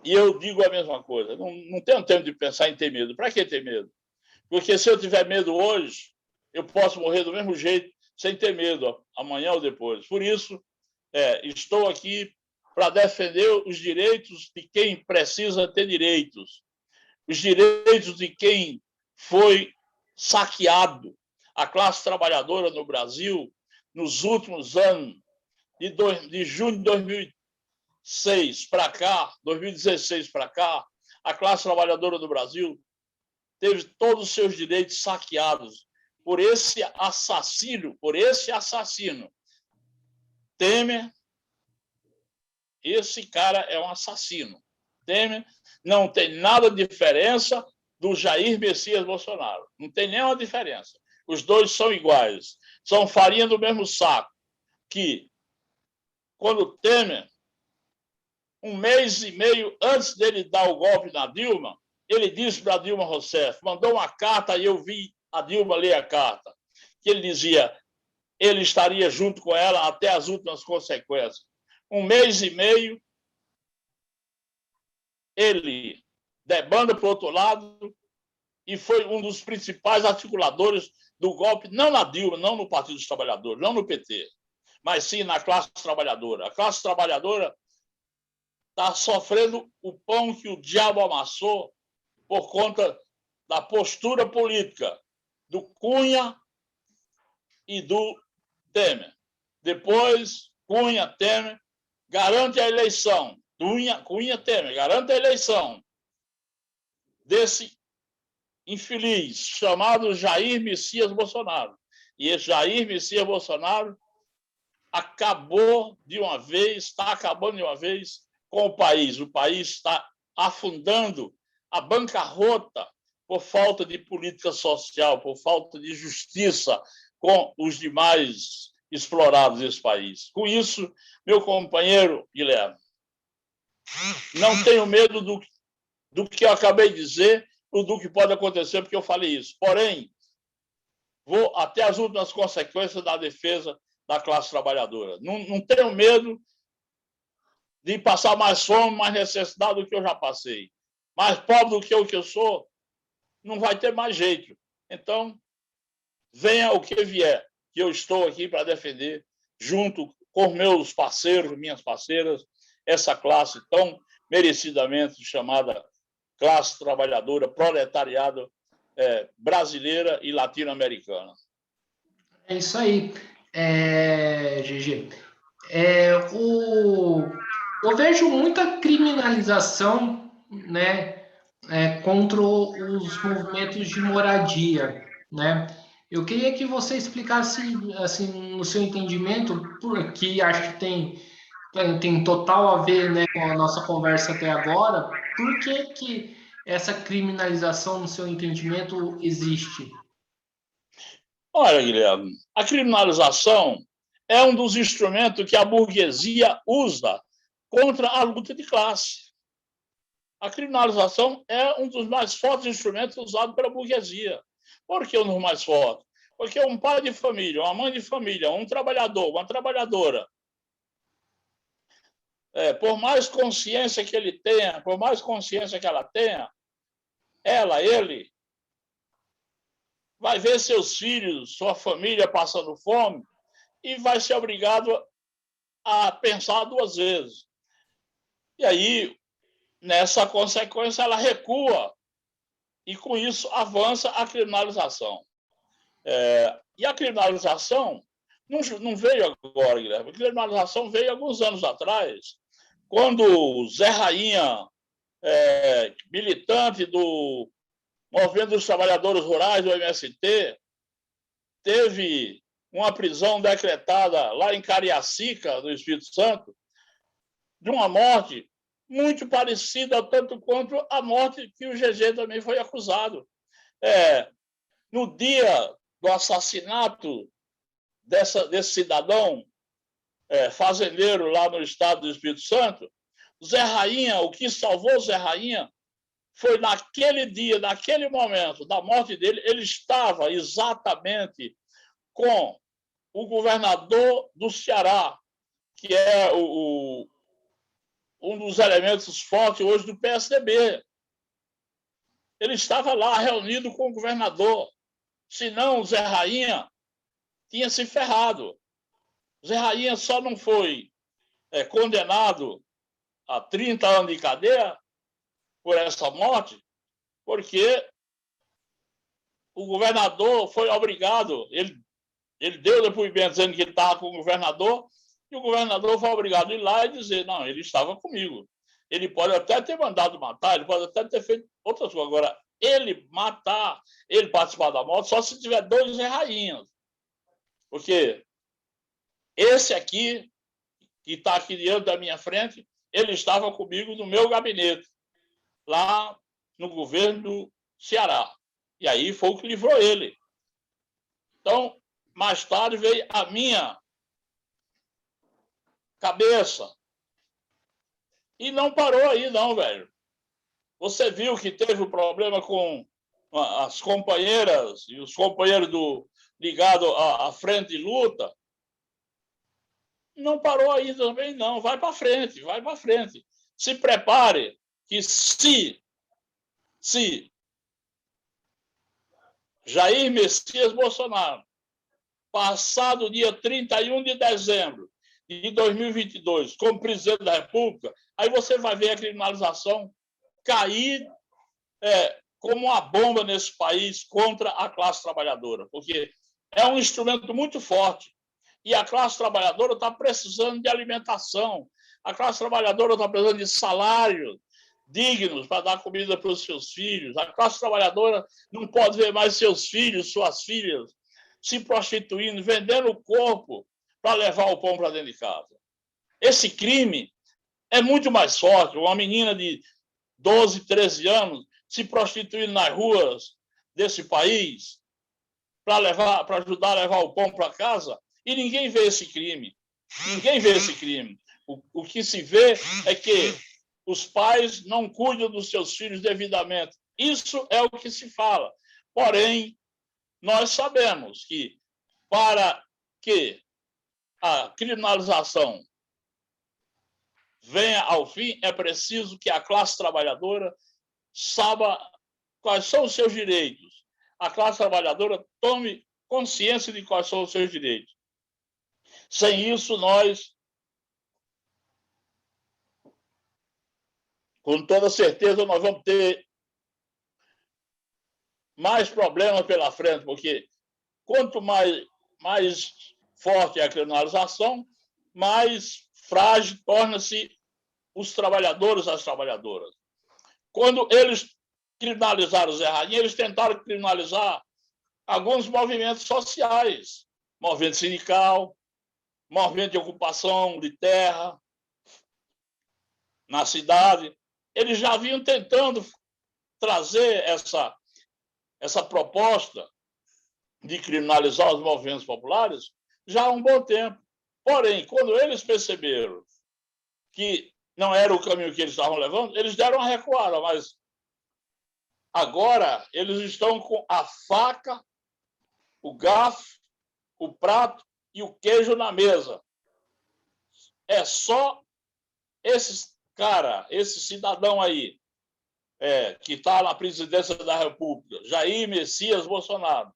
E eu digo a mesma coisa: não tenho tempo de pensar em ter medo. Para que ter medo? Porque se eu tiver medo hoje, eu posso morrer do mesmo jeito, sem ter medo, amanhã ou depois. Por isso, estou aqui para defender os direitos de quem precisa ter direitos, os direitos de quem foi saqueado. A classe trabalhadora no Brasil, nos últimos anos, de junho de 2006 para cá, 2016 para cá, a classe trabalhadora do Brasil teve todos os seus direitos saqueados por esse assassino, Temer. Esse cara é um assassino. Temer não tem nada de diferença do Jair Messias Bolsonaro. Não tem nenhuma diferença. Os dois são iguais. São farinha do mesmo saco. Que, quando Temer, um mês e meio antes dele dar o golpe na Dilma, ele disse para a Dilma Rousseff, mandou uma carta e eu vi a Dilma ler a carta, que ele dizia ele estaria junto com ela até as últimas consequências. Um mês e meio, ele debanda para o outro lado e foi um dos principais articuladores do golpe, não na Dilma, não no Partido dos Trabalhadores, não no PT, mas sim na classe trabalhadora. A classe trabalhadora está sofrendo o pão que o diabo amassou por conta da postura política do Cunha e do Temer. Depois, Cunha, Temer, garante a eleição. Cunha, Temer, garante a eleição desse infeliz chamado Jair Messias Bolsonaro. E esse Jair Messias Bolsonaro acabou de uma vez, está acabando de uma vez com o país. O país está afundando a bancarrota por falta de política social, por falta de justiça com os demais explorados desse país. Com isso, meu companheiro Guilherme, não tenho medo do que eu acabei de dizer ou do que pode acontecer, porque eu falei isso. Porém, vou até as últimas consequências da defesa da classe trabalhadora. Não tenho medo de passar mais fome, mais necessidade do que eu já passei. Mais pobre do que eu sou, não vai ter mais jeito. Então, venha o que vier, que eu estou aqui para defender, junto com meus parceiros, minhas parceiras, essa classe tão merecidamente chamada classe trabalhadora, proletariado brasileira e latino-americana. É isso aí, GG. Eu vejo muita criminalização, né, contra os movimentos de moradia, né? Eu queria que você explicasse, assim, no seu entendimento, porque acho que tem total a ver, né, com a nossa conversa até agora, por que essa criminalização, no seu entendimento, existe? Olha, Guilherme, a criminalização é um dos instrumentos que a burguesia usa contra a luta de classe. a criminalização é um dos mais fortes instrumentos usados pela burguesia. Por que um dos mais fortes? Porque um pai de família, uma mãe de família, um trabalhador, uma trabalhadora, por mais consciência que ele tenha, por mais consciência que ela tenha, ele, vai ver seus filhos, sua família passando fome e vai ser obrigado a pensar duas vezes. E aí, nessa consequência, ela recua e, com isso, avança a criminalização. E a criminalização não veio agora, Guilherme. A criminalização veio alguns anos atrás, quando o Zé Rainha, militante do Movimento dos Trabalhadores Rurais, do MST, teve uma prisão decretada lá em Cariacica, no Espírito Santo, de uma morte muito parecida, tanto quanto a morte que o GG também foi acusado. No dia do assassinato desse cidadão fazendeiro lá no estado do Espírito Santo, Zé Rainha, o que salvou Zé Rainha foi naquele dia, naquele momento da morte dele, ele estava exatamente com o governador do Ceará, que é um dos elementos fortes hoje do PSDB. Ele estava lá reunido com o governador. Senão, o Zé Rainha tinha se ferrado. O Zé Rainha só não foi condenado a 30 anos de cadeia por essa morte, porque o governador foi obrigado, ele deu depoimento dizendo que ele estava com o governador, e o governador foi obrigado a ir lá e dizer, não, ele estava comigo. Ele pode até ter mandado matar, ele pode até ter feito outras coisas. Agora, ele matar, ele participar da morte, só se tiver dois Zé Rainhas. Porque esse aqui, que está aqui diante da minha frente, ele estava comigo no meu gabinete, lá no governo do Ceará. E aí foi o que livrou ele. Então, mais tarde veio a minha cabeça. E não parou aí, não, velho. Você viu que teve um problema com as companheiras e os companheiros ligados à frente de luta? Não parou aí também, não. Vai para frente, vai para frente. Se prepare que se Jair Messias Bolsonaro, passado o dia 31 de dezembro de 2022, como presidente da República, aí você vai ver a criminalização cair como uma bomba nesse país contra a classe trabalhadora, porque é um instrumento muito forte. E a classe trabalhadora está precisando de alimentação, a classe trabalhadora está precisando de salário dignos para dar comida para os seus filhos. A classe trabalhadora não pode ver mais seus filhos, suas filhas, se prostituindo, vendendo o corpo para levar o pão para dentro de casa. Esse crime é muito mais forte. Uma menina de 12, 13 anos se prostituindo nas ruas desse país para ajudar a levar o pão para casa, e ninguém vê esse crime. Ninguém vê esse crime. O que se vê é que os pais não cuidam dos seus filhos devidamente. Isso é o que se fala. Porém, nós sabemos que para que a criminalização venha ao fim, é preciso que a classe trabalhadora saiba quais são os seus direitos. A classe trabalhadora tome consciência de quais são os seus direitos. Sem isso, nós, com toda certeza, nós vamos ter mais problemas pela frente, porque quanto mais forte é a criminalização, mais frágil torna-se os trabalhadores, as trabalhadoras. Quando eles criminalizaram o Zé Rainha, eles tentaram criminalizar alguns movimentos sociais, movimento sindical, movimento de ocupação de terra na cidade. Eles já vinham tentando trazer essa proposta de criminalizar os movimentos populares já há um bom tempo. Porém, quando eles perceberam que não era o caminho que eles estavam levando, eles deram uma recuada, mas agora eles estão com a faca, o garfo, o prato e o queijo na mesa. É só esse cidadão aí, que está na presidência da República, Jair Messias Bolsonaro,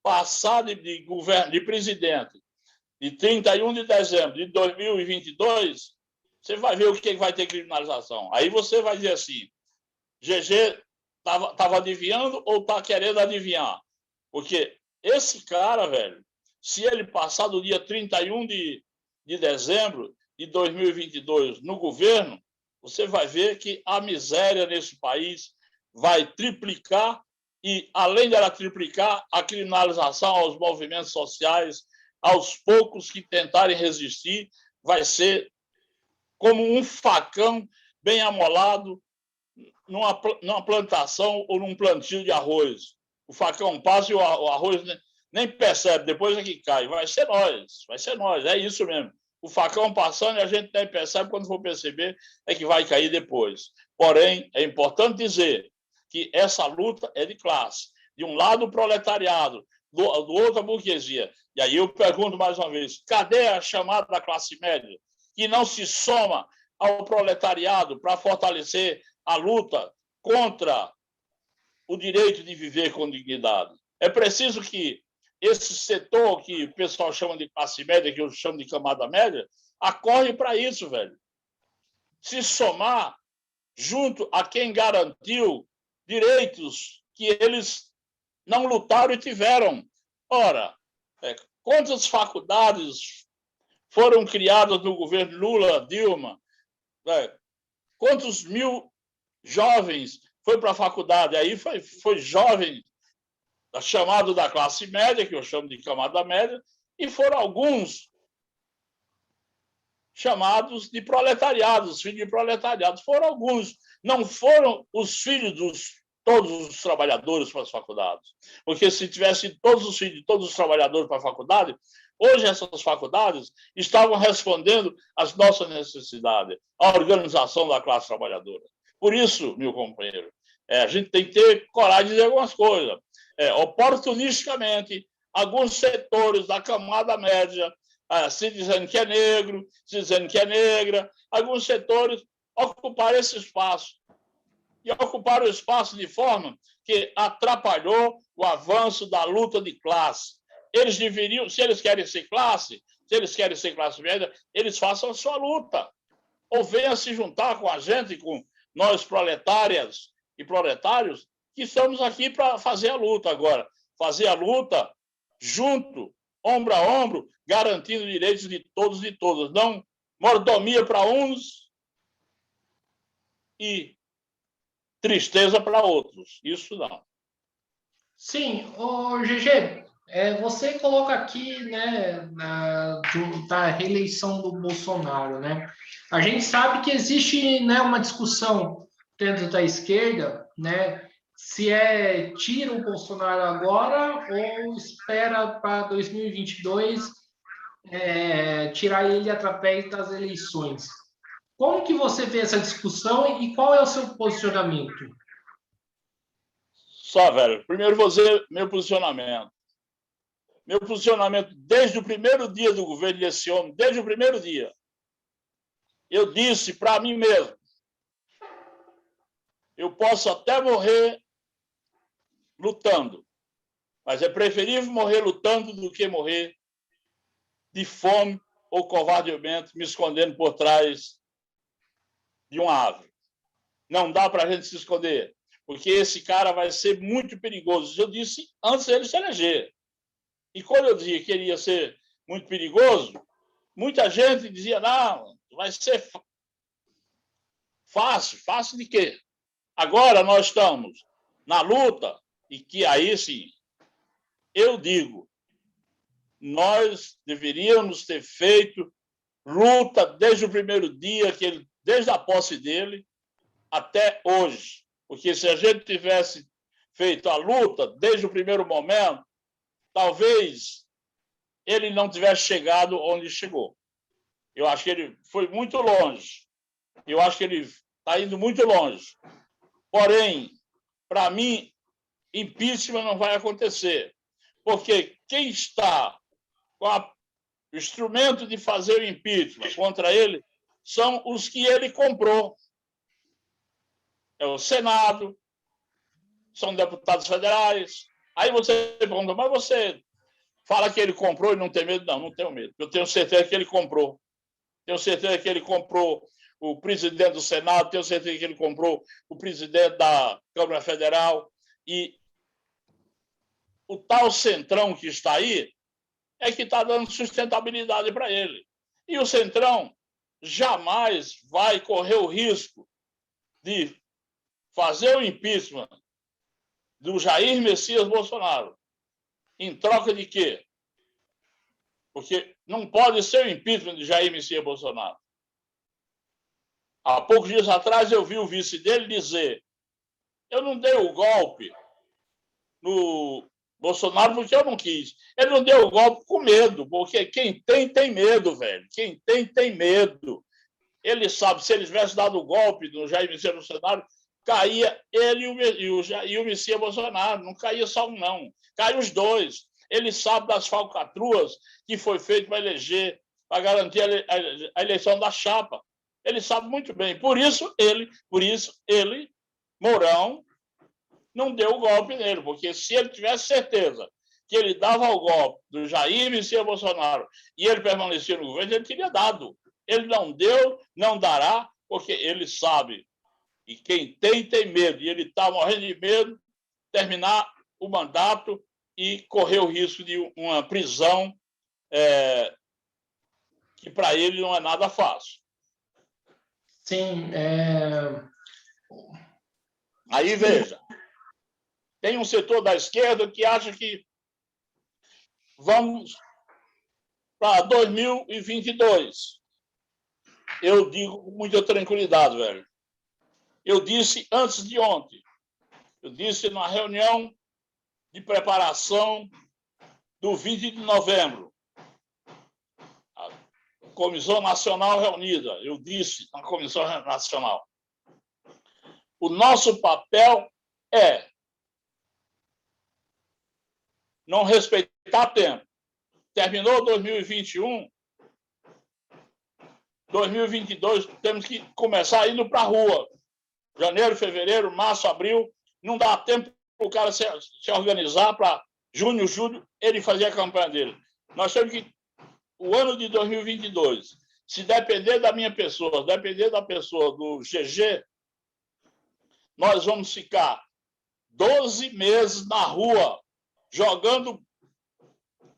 passar de governo, de presidente, de 31 de dezembro de 2022, você vai ver o que vai ter criminalização. Aí você vai dizer assim, GG estava adivinhando ou está querendo adivinhar? Porque esse cara, velho, se ele passar do dia 31 de dezembro de 2022 no governo, você vai ver que a miséria nesse país vai triplicar e, além dela triplicar, a criminalização aos movimentos sociais, aos poucos que tentarem resistir, vai ser como um facão bem amolado numa plantação ou num plantio de arroz. O facão passa e o arroz nem percebe, depois é que cai. Vai ser nós, é isso mesmo. O facão passando e a gente nem percebe, quando for perceber é que vai cair depois. Porém, é importante dizer que essa luta é de classe. De um lado, o proletariado, do outro, a burguesia. E aí eu pergunto mais uma vez, cadê a chamada da classe média, que não se soma ao proletariado para fortalecer a luta contra o direito de viver com dignidade? É preciso que esse setor que o pessoal chama de classe média, que eu chamo de camada média, acorre para isso, velho. Se somar junto a quem garantiu direitos que eles não lutaram e tiveram. Ora, quantas faculdades foram criadas no governo Lula, Dilma? Quantos mil jovens foi para a faculdade? Aí foi jovem chamado da classe média, que eu chamo de camada média, e foram alguns chamados de proletariados, filhos de proletariados. Foram alguns, não foram os filhos de todos os trabalhadores para as faculdades. Porque se tivessem todos os filhos de todos os trabalhadores para a faculdade, hoje essas faculdades estavam respondendo às nossas necessidades, à organização da classe trabalhadora. Por isso, meu companheiro, a gente tem que ter coragem de dizer algumas coisas. Oportunisticamente, alguns setores da camada média, se dizendo que é negro, se dizendo que é negra, alguns setores ocuparam esse espaço. E ocuparam o espaço de forma que atrapalhou o avanço da luta de classe. Eles deveriam, se eles querem ser classe média, eles façam a sua luta. Ou venham se juntar com a gente, com nós proletárias e proletários, que estamos aqui para fazer a luta agora. Fazer a luta junto, ombro a ombro, garantindo direitos de todos e todas. Não mordomia para uns e tristeza para outros. Isso não. Sim, o GG, você coloca aqui, né, da reeleição do Bolsonaro, né? A gente sabe que existe, né, uma discussão dentro da esquerda, né, se tira o Bolsonaro agora ou espera para 2022 tirar ele através das eleições. Como que você vê essa discussão e qual é o seu posicionamento? Só, velho. Primeiro vou dizer meu posicionamento. Meu posicionamento desde o primeiro dia do governo desse homem, desde o primeiro dia, eu disse para mim mesmo, eu posso até morrer lutando, mas é preferível morrer lutando do que morrer de fome ou covardemente me escondendo por trás de uma árvore. Não dá para a gente se esconder, porque esse cara vai ser muito perigoso. Eu disse antes dele se eleger. E quando eu dizia que ele ia ser muito perigoso, muita gente dizia, não, vai ser fácil. Fácil de quê? Agora nós estamos na luta, e que aí sim, eu digo, nós deveríamos ter feito luta desde o primeiro dia, desde a posse dele até hoje. Porque se a gente tivesse feito a luta desde o primeiro momento, talvez ele não tivesse chegado onde chegou. Eu acho que ele foi muito longe. Eu acho que ele está indo muito longe. Porém, para mim, impeachment não vai acontecer, porque quem está com o instrumento de fazer o impeachment contra ele são os que ele comprou. É o Senado, são deputados federais. Aí você pergunta, mas você fala que ele comprou e não tem medo? Não, não tenho medo. Eu tenho certeza que ele comprou. Tenho certeza que ele comprou o presidente do Senado, tenho certeza que ele comprou o presidente da Câmara Federal. E o tal centrão que está aí é que está dando sustentabilidade para ele. E o centrão jamais vai correr o risco de fazer o impeachment do Jair Messias Bolsonaro. Em troca de quê? Porque não pode ser o impeachment de Jair Messias Bolsonaro. Há poucos dias atrás eu vi o vice dele dizer: eu não dei o golpe no Bolsonaro porque eu não quis. Ele não deu o golpe com medo, porque quem tem medo, velho. Quem tem medo. Ele sabe, se ele tivesse dado o golpe no Jair Messias Bolsonaro, caía ele e o Messias Bolsonaro. Não caía só um, não. Caiu os dois. Ele sabe das falcatruas que foi feito para eleger, para garantir a eleição da chapa. Ele sabe muito bem. Por isso ele, Mourão, não deu o golpe nele, porque se ele tivesse certeza que ele dava o golpe do Jair Messias Bolsonaro e ele permanecia no governo, ele teria dado. Ele não deu, não dará, porque ele sabe. E quem tem medo, e ele está morrendo de medo, terminar o mandato e correr o risco de uma prisão que para ele não é nada fácil. Sim. Aí, veja, tem um setor da esquerda que acha que vamos para 2022. Eu digo com muita tranquilidade, velho. Eu disse antes de ontem, eu disse numa reunião de preparação do 20 de novembro, a Comissão Nacional reunida, eu disse na Comissão Nacional, o nosso papel é não respeitar tempo. Terminou 2021, 2022, temos que começar indo para a rua. Janeiro, fevereiro, março, abril, não dá tempo para o cara se organizar para junho, julho, ele fazer a campanha dele. Nós temos que, o ano de 2022, se depender da minha pessoa, depender da pessoa do GG, nós vamos ficar 12 meses na rua, jogando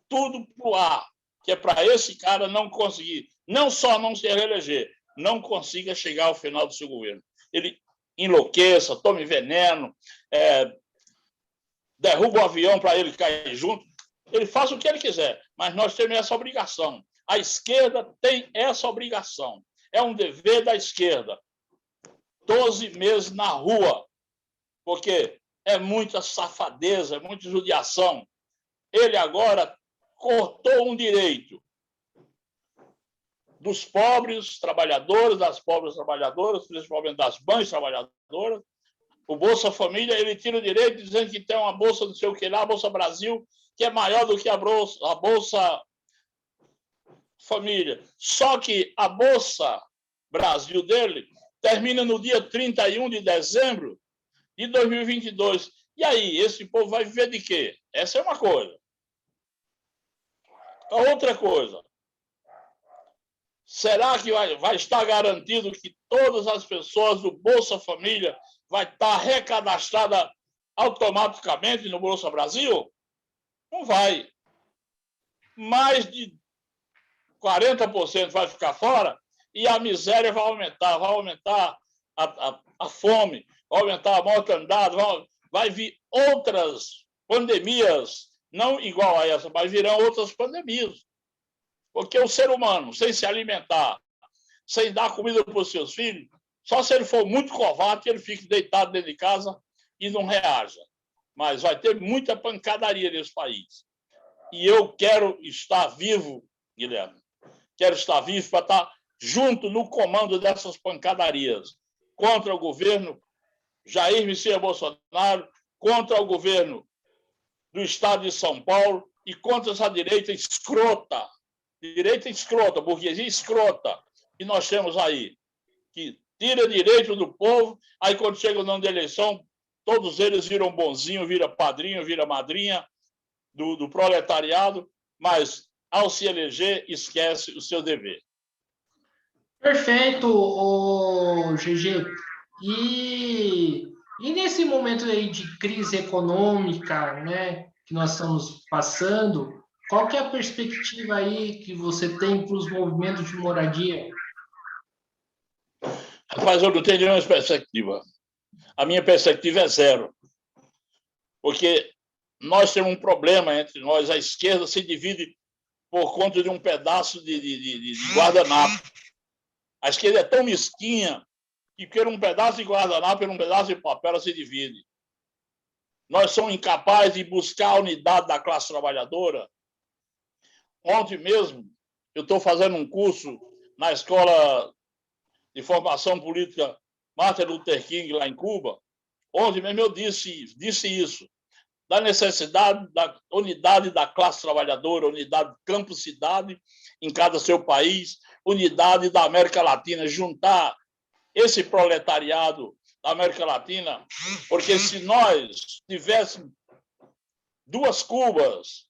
tudo para o ar, que é para esse cara não conseguir, não só não se reeleger, não consiga chegar ao final do seu governo. Ele enlouqueça, tome veneno, derruba o avião para ele cair junto, ele faz o que ele quiser, mas nós temos essa obrigação. A esquerda tem essa obrigação. É um dever da esquerda. 12 meses na rua, porque é muita safadeza, é muita judiação. Ele agora cortou um direito dos pobres trabalhadores, das pobres trabalhadoras, principalmente das mães trabalhadoras. O Bolsa Família, ele tira o direito dizendo que tem uma bolsa não sei o que lá, a Bolsa Brasil, que é maior do que a Bolsa Família. Só que a Bolsa Brasil dele termina no dia 31 de dezembro de 2022. E aí, esse povo vai viver de quê? Essa é uma coisa. A outra coisa, será que vai estar garantido que todas as pessoas do Bolsa Família vai estar recadastrada automaticamente no Bolsa Brasil? Não vai. Mais de 40% vai ficar fora e a miséria vai aumentar a fome, vai aumentar a mortandade, vai vir outras pandemias, não igual a essa, mas virão outras pandemias. Porque o ser humano, sem se alimentar, sem dar comida para os seus filhos, só se ele for muito covarde, ele fique deitado dentro de casa e não reaja. Mas vai ter muita pancadaria nesse país. E eu quero estar vivo, Guilherme. Quero estar vivo para estar junto no comando dessas pancadarias contra o governo Jair Messias Bolsonaro, contra o governo do Estado de São Paulo e contra essa direita escrota, burguesia escrota, que nós temos aí, que tira direito do povo, aí quando chega o ano da eleição, todos eles viram bonzinho, vira padrinho, vira madrinha do proletariado, mas ao se eleger, esquece o seu dever. Perfeito, GG. E nesse momento aí de crise econômica, né, que nós estamos passando, qual que é a perspectiva aí que você tem para os movimentos de moradia? Rapaz, eu não tenho nenhuma perspectiva. A minha perspectiva é zero. Porque nós temos um problema entre nós. A esquerda se divide por conta de um pedaço de guardanapo. A esquerda é tão mesquinha que por um pedaço de guardanapo, por um pedaço de papel, ela se divide. Nós somos incapazes de buscar a unidade da classe trabalhadora. Ontem mesmo, eu estou fazendo um curso na Escola de Formação Política Martin Luther King, lá em Cuba. Ontem mesmo eu disse isso, da necessidade da unidade da classe trabalhadora, unidade campo-cidade em cada seu país, unidade da América Latina, juntar esse proletariado da América Latina, porque se nós tivéssemos duas Cubas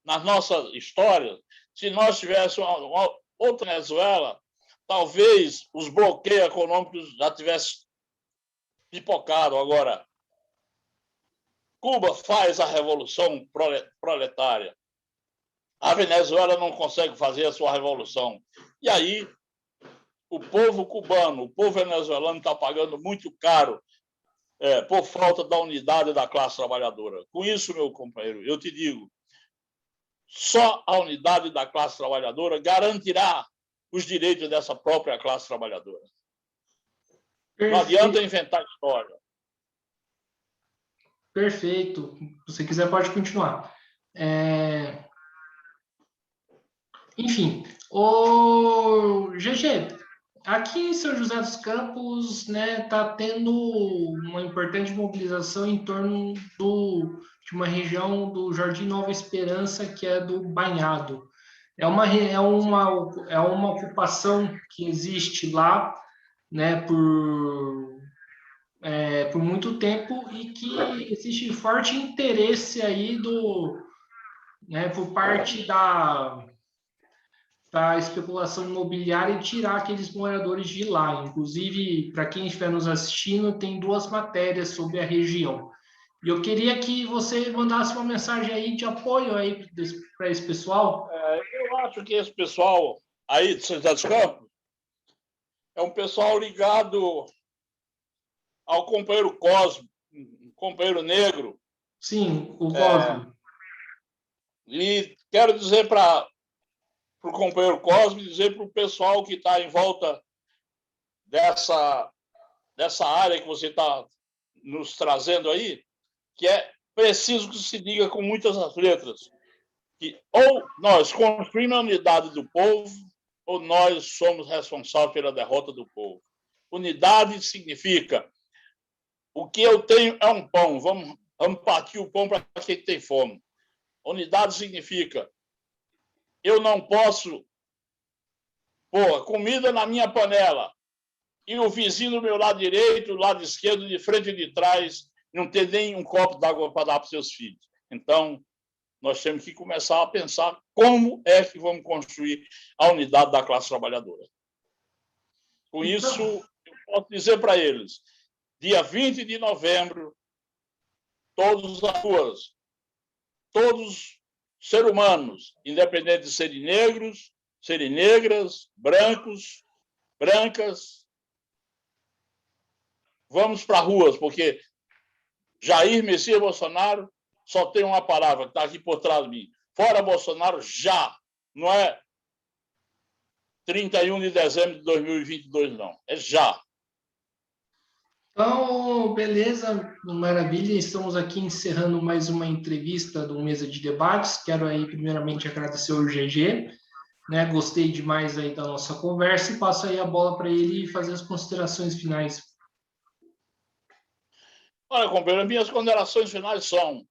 nas nossas histórias, se nós tivéssemos outra Venezuela, talvez os bloqueios econômicos já tivessem pipocado. Agora, Cuba faz a revolução proletária. A Venezuela não consegue fazer a sua revolução. E aí, o povo cubano, o povo venezuelano está pagando muito caro por falta da unidade da classe trabalhadora. Com isso, meu companheiro, eu te digo, só a unidade da classe trabalhadora garantirá os direitos dessa própria classe trabalhadora. Perfeito. Não adianta inventar história. Perfeito. Se você quiser, pode continuar. Enfim, o GG, aqui em São José dos Campos, né, tá tendo uma importante mobilização em torno de uma região do Jardim Nova Esperança, que é do Banhado. É uma ocupação que existe lá, né, por muito tempo, e que existe forte interesse aí por parte da especulação imobiliária e tirar aqueles moradores de lá. Inclusive, para quem estiver nos assistindo, tem 2 matérias sobre a região. E eu queria que você mandasse uma mensagem aí de apoio aí para esse pessoal. Eu acho que esse pessoal aí de São José dos Campos é um pessoal ligado ao companheiro Cosme, um companheiro negro. Sim, o Cosme. E quero dizer para o companheiro Cosme, dizer para o pessoal que está em volta dessa área que você está nos trazendo aí, que é preciso que se diga com muitas letras, que ou nós construímos a unidade do povo, ou nós somos responsáveis pela derrota do povo. Unidade significa: o que eu tenho é um pão, vamos partir o pão para quem tem fome. Unidade significa: eu não posso pôr comida na minha panela e o vizinho do meu lado direito, do lado esquerdo, de frente e de trás, não ter nem um copo d'água para dar para os seus filhos. Então, nós temos que começar a pensar como é que vamos construir a unidade da classe trabalhadora. Com isso, eu posso dizer para eles: dia 20 de novembro, todas as ruas, todos seres humanos, independente de serem negros, serem negras, brancos, brancas, vamos para as ruas, porque Jair Messias Bolsonaro só tem uma palavra que está aqui por trás de mim: fora Bolsonaro já. Não é 31 de dezembro de 2022, não. É já. Então, beleza, maravilha. Estamos aqui encerrando mais uma entrevista do Mesa de Debates. Quero aí, primeiramente, agradecer ao GG. né? Gostei demais aí da nossa conversa e passo aí a bola para ele fazer as considerações finais. Olha, companheiro, minhas considerações finais são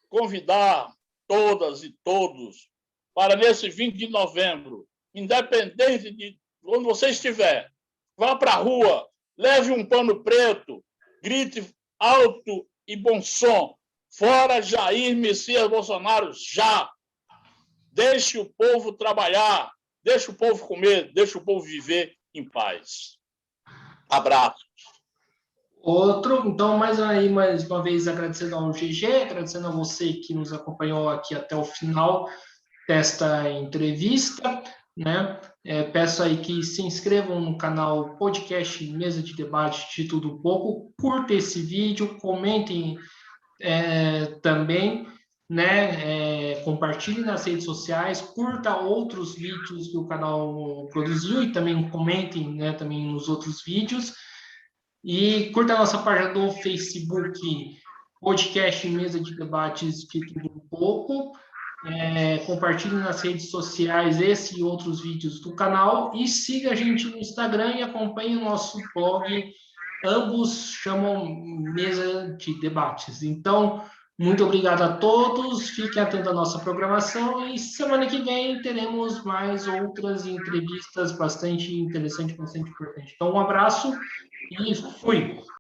convidar todas e todos para nesse 20 de novembro, independente de onde você estiver, vá para a rua, leve um pano preto, grite alto e bom som, fora Jair Messias Bolsonaro, já! Deixe o povo trabalhar, deixe o povo comer, deixe o povo viver em paz. Abraço. Outro, então, mais uma vez agradecendo ao GG, agradecendo a você que nos acompanhou aqui até o final desta entrevista, né? Peço aí que se inscrevam no canal Podcast Mesa de Debate de Tudo Um Pouco, curta esse vídeo, comentem também, né? Compartilhe nas redes sociais, curta outros vídeos que o canal produziu e também comentem, né, também nos outros vídeos. E curta a nossa página do Facebook, Podcast Mesa de Debates de Tudo Um Pouco. Compartilhe nas redes sociais esse e outros vídeos do canal e siga a gente no Instagram e acompanhe o nosso blog. Ambos chamam Mesa de Debates. Então, muito obrigado a todos, fiquem atentos à nossa programação e semana que vem teremos mais outras entrevistas bastante interessantes, bastante importantes. Então, um abraço e fui!